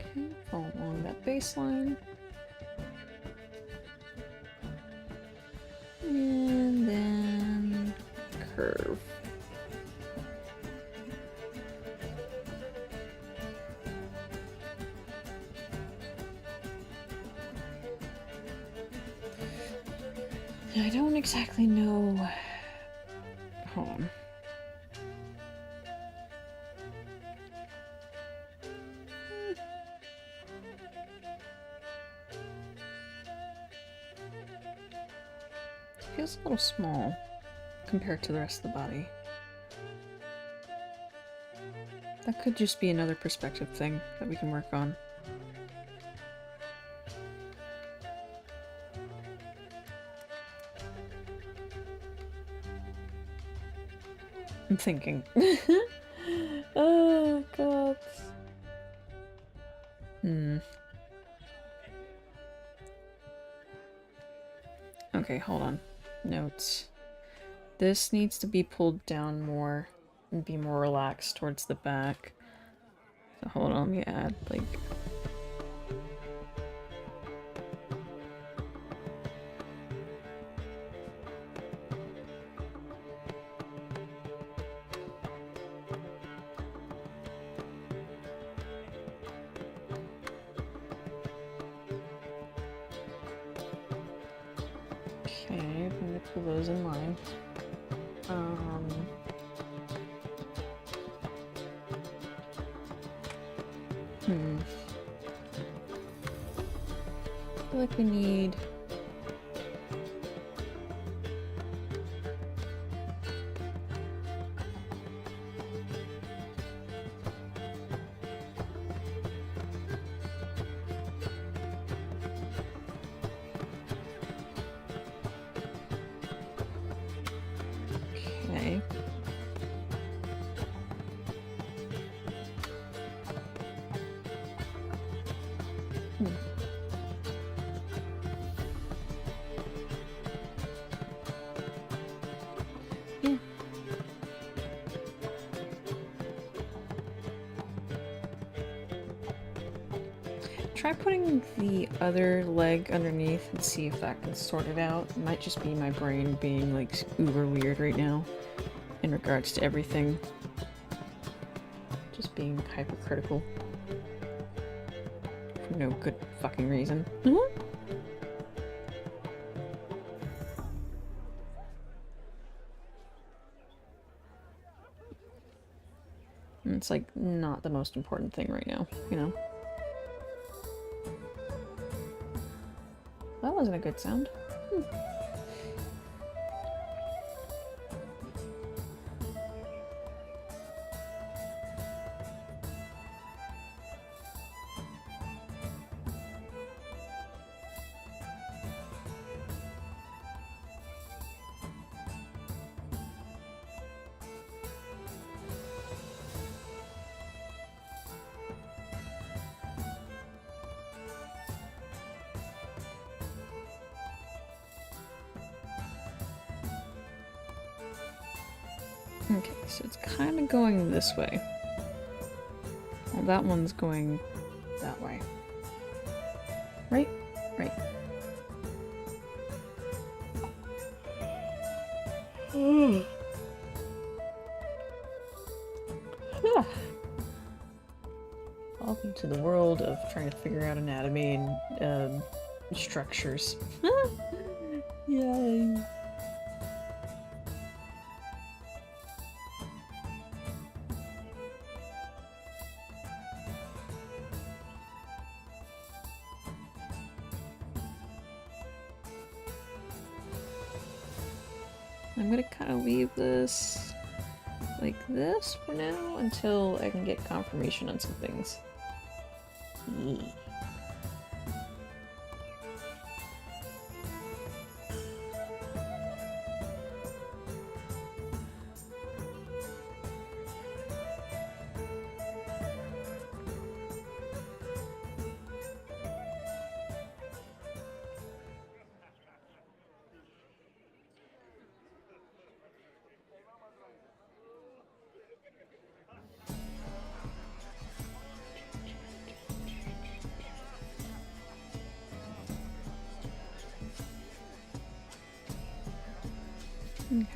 Okay, follow along that baseline. And then curve. I don't exactly know. Hold on. Feels a little small compared to the rest of the body. That could just be another perspective thing that we can work on. I'm thinking. Oh, God. Okay, hold on. Notes. This needs to be pulled down more and be more relaxed towards the back. So hold on, let me add, like... Okay, I'm gonna pull those in line. I feel like we need... Okay. try putting the other leg underneath and see if that can sort it out. It might just be my brain being like uber weird right now in regards to everything. Just being hypercritical. For no good fucking reason. And it's like not the most important thing right now, you know? That wasn't a good sound. Okay, so it's kind of going this way. Well, that one's going that way. Right? Right. Welcome to the world of trying to figure out anatomy and structures. Yay. I'm gonna kind of leave this like this for now until I can get confirmation on some things. Yeah. Okay.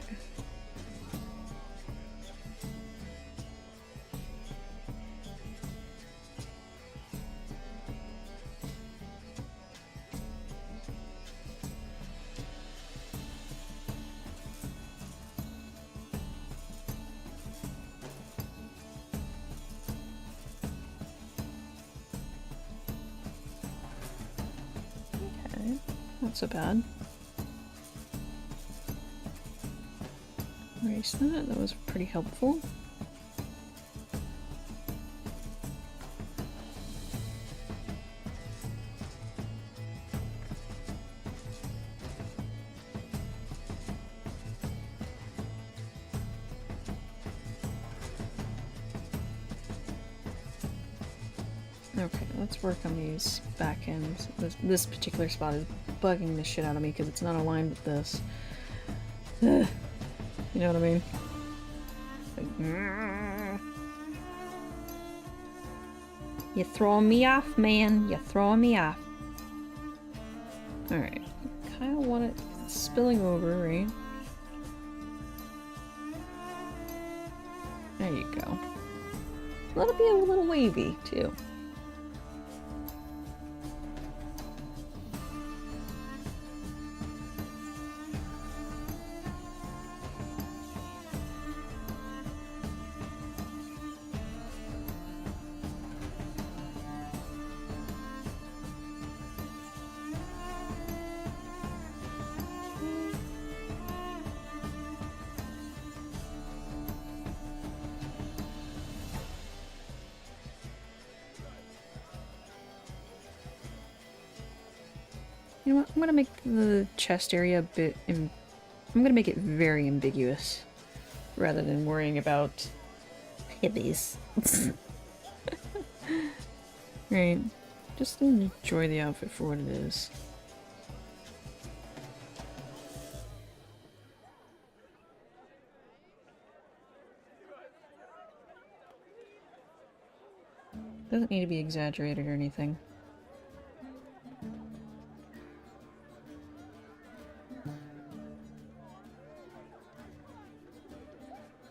Okay, not so bad. Erase that, that was pretty helpful. Okay, let's work on these back ends. This particular spot is bugging the shit out of me because it's not aligned with this. Ugh. You know what I mean? Like, You're throwing me off, man. You're throwing me off. alright. Kinda want it spilling over, right? There you go. Let it be a little wavy, too. You know what? I'm gonna make the chest area a bit. I'm gonna make it very ambiguous, rather than worrying about hippies. Right. Just enjoy the outfit for what it is. Doesn't need to be exaggerated or anything.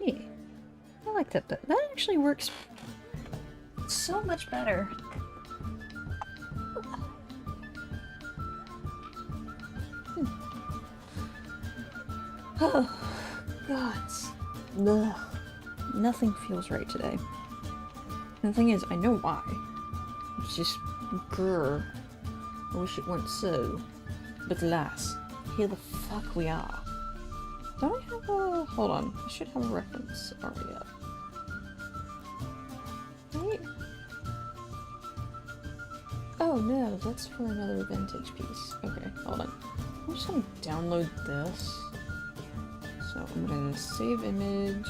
Yeah. I like that. That actually works so much better. Oh, God. Ugh. Nothing feels right today. And the thing is, I know why. It's just, grr. I wish it weren't so. But alas, here the fuck we are. Don't I have a... Hold on. I should have a reference already up. Right? Oh no, that's for another vintage piece. Okay, hold on. I'm just gonna download this. So I'm gonna save image.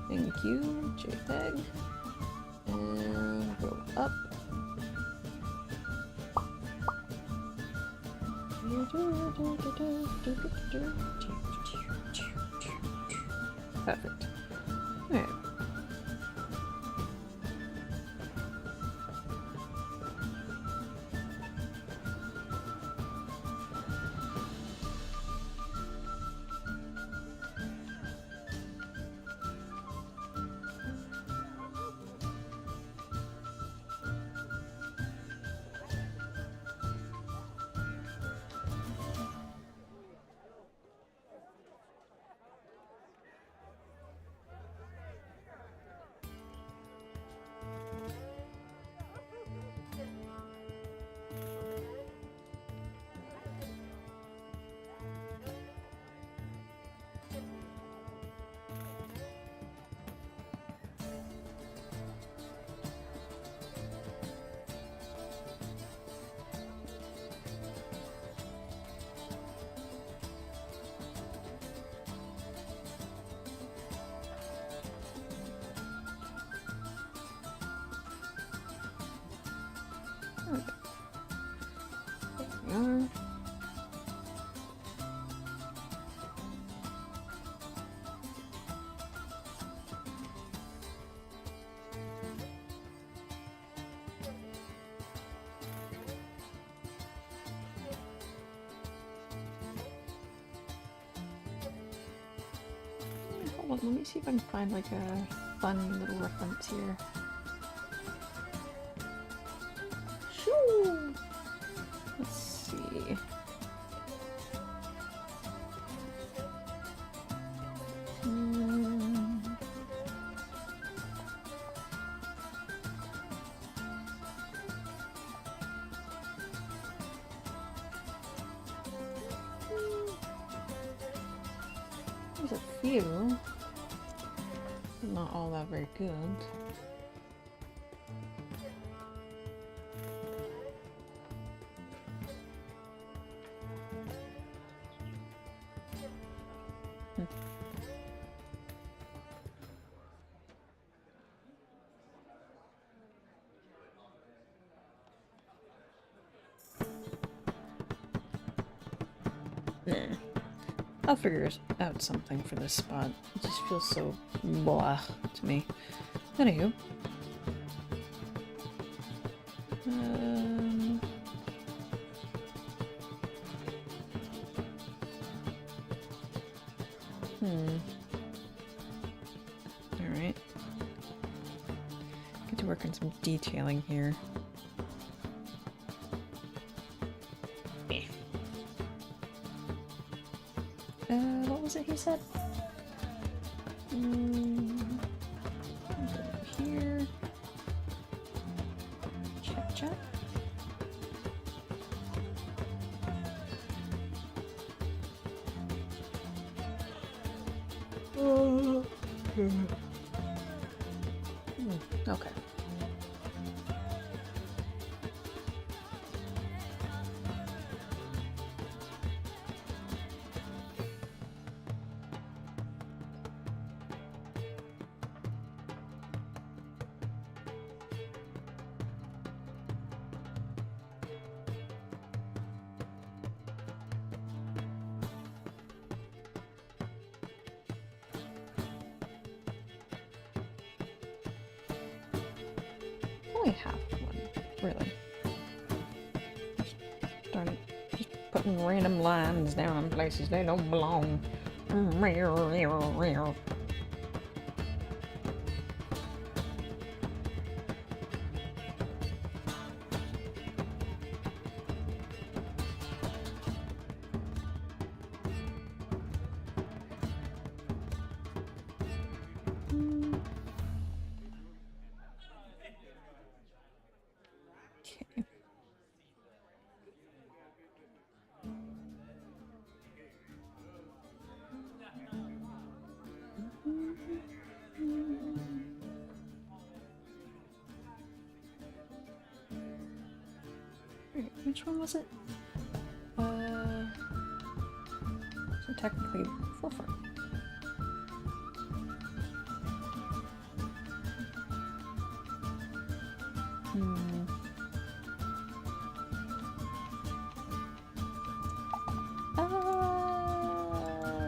Thank you. JPEG. And go up. Perfect. Alright. There we are. Hold on, let me see if I can find like a fun little reference here. Shoo! Let's see. There's a few. Not all that very good. Nah. I'll figure out something for this spot. It just feels so blah to me. Anywho. Alright. Get to work on some detailing here. What was it he said? Here. Check, check. Okay. Only half one, really. Darn it. Just putting random lines down in places they don't belong. Which one was it? So technically, forefront.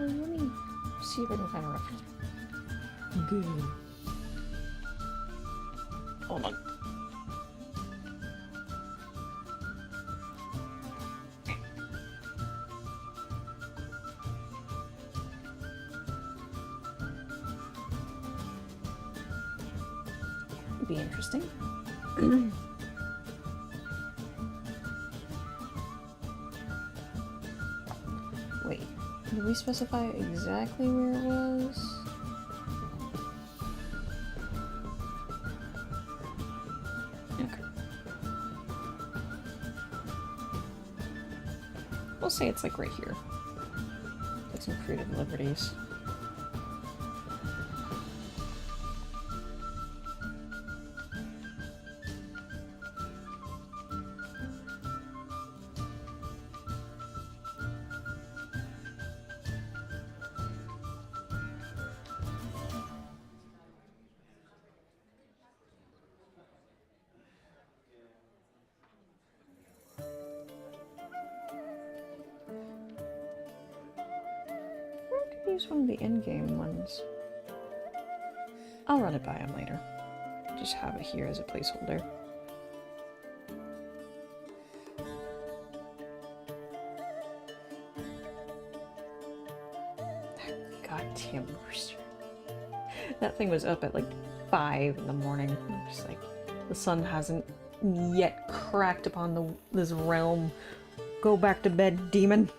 Let me see if I can find a reference. Good. Hold on. Would be interesting. Wait, did we specify exactly where it was? Okay. We'll say it's like right here. Get some creative liberties. Use one of the in-game ones. I'll run it by him later. Just have it here as a placeholder. Goddamn rooster. That thing was up at like 5 in the morning. I'm just like, the sun hasn't yet cracked upon this realm. Go back to bed, demon.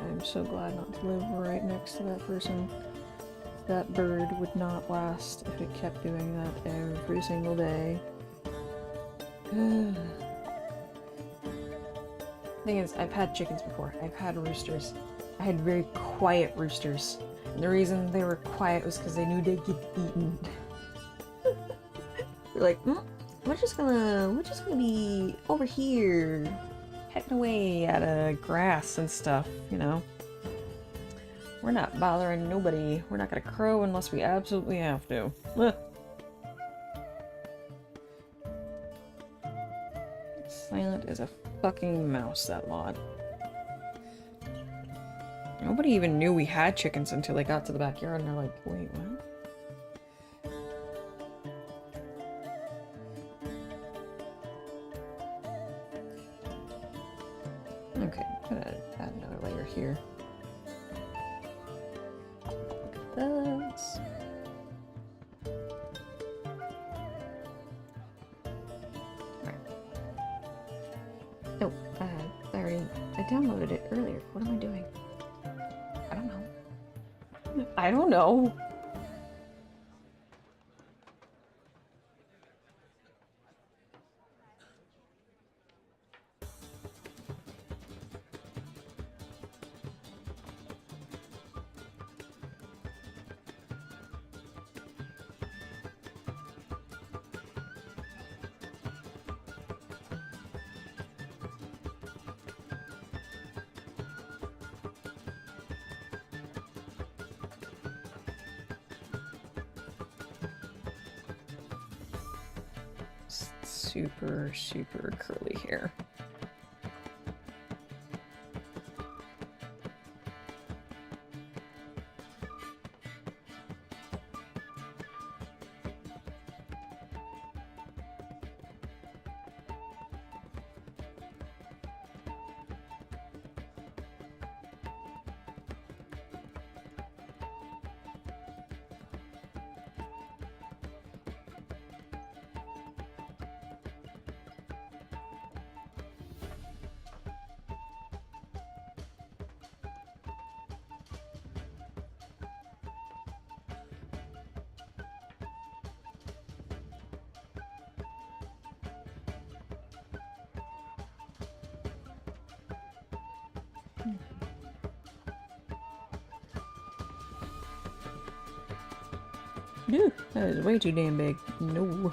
I'm so glad not to live right next to that person. That bird would not last if it kept doing that every single day. Thing is, I've had chickens before. I've had roosters. I had very quiet roosters. And the reason they were quiet was because they knew they'd get eaten. They're like, we're just gonna be over here, pecking away at grass and stuff, you know. We're not bothering nobody. We're not gonna crow unless we absolutely have to. Silent as a fucking mouse, that lot. Nobody even knew we had chickens until they got to the backyard and they're like, wait, what? Okay, I'm gonna add another layer here. Look at this. Oh, I downloaded it earlier. What am I doing? I don't know. I don't know. Super curly hair. Ew, that is way too damn big. No.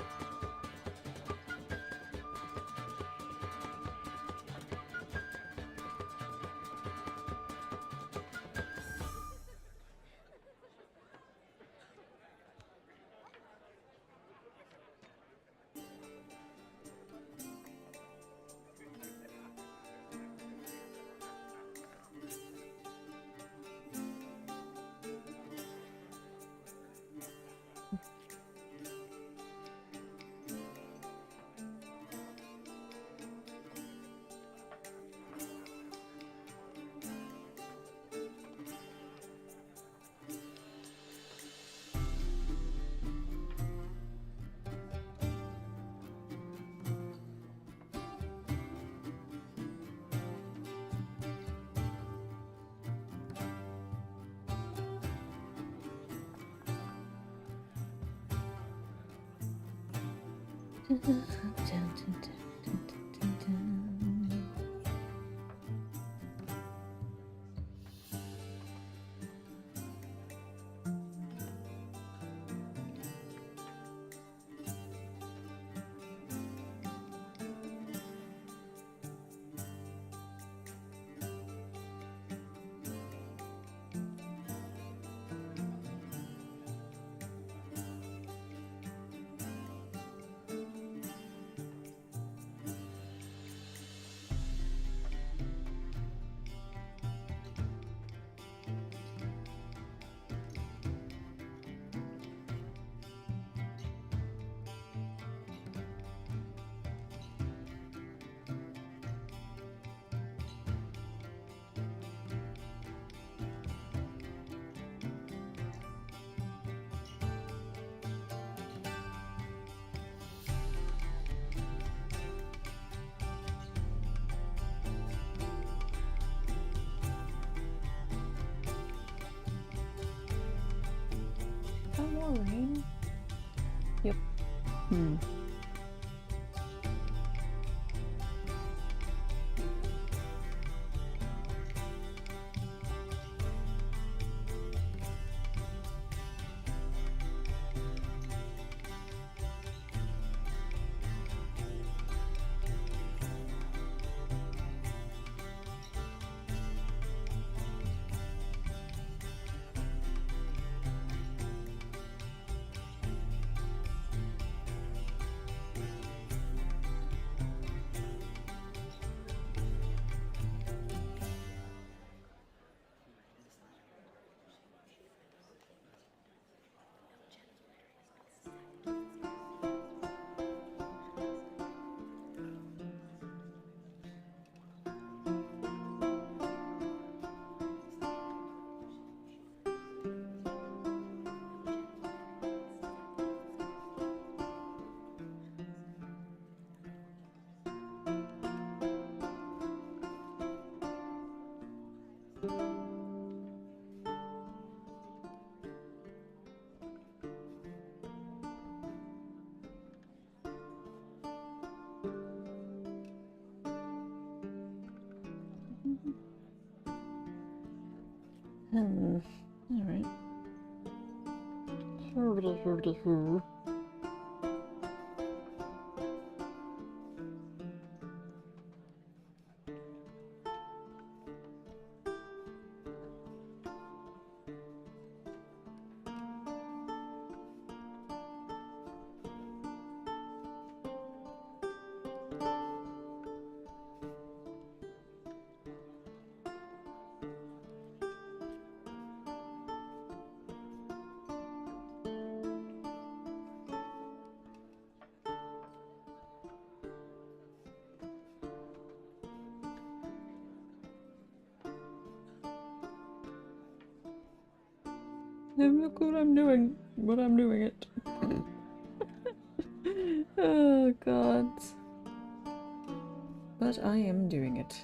More rain? Yep. Alright. Look what I'm doing. What I'm doing it. Oh god. But I am doing it.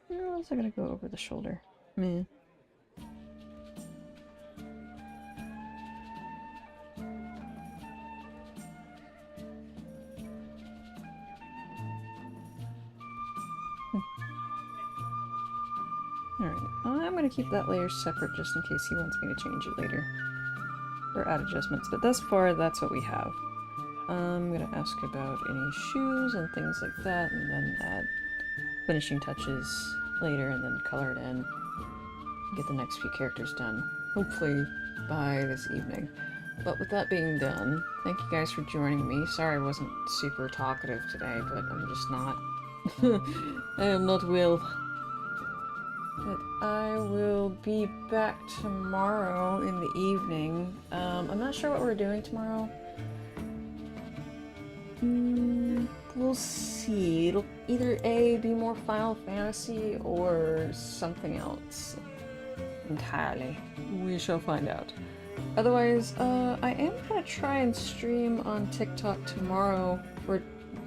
Or else I gotta go over the shoulder. Meh. Alright, I'm gonna keep that layer separate just in case he wants me to change it later. Or add adjustments, but thus far that's what we have. I'm gonna ask about any shoes and things like that, and then add finishing touches later, and then color it in. Get the next few characters done, hopefully by this evening. But with that being done, thank you guys for joining me. Sorry I wasn't super talkative today, but I'm just not. I am not Will. But I will be back tomorrow in the evening. I'm not sure what we're doing tomorrow. We'll see. It'll either A, be more Final Fantasy, or something else. Entirely. We shall find out. Otherwise, I am gonna try and stream on TikTok tomorrow, or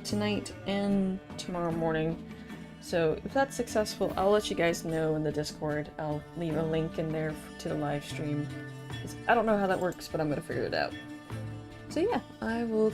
tonight and tomorrow morning. So if that's successful, I'll let you guys know in the Discord. I'll leave a link in there to the live stream. I don't know how that works, but I'm gonna figure it out. So yeah, I will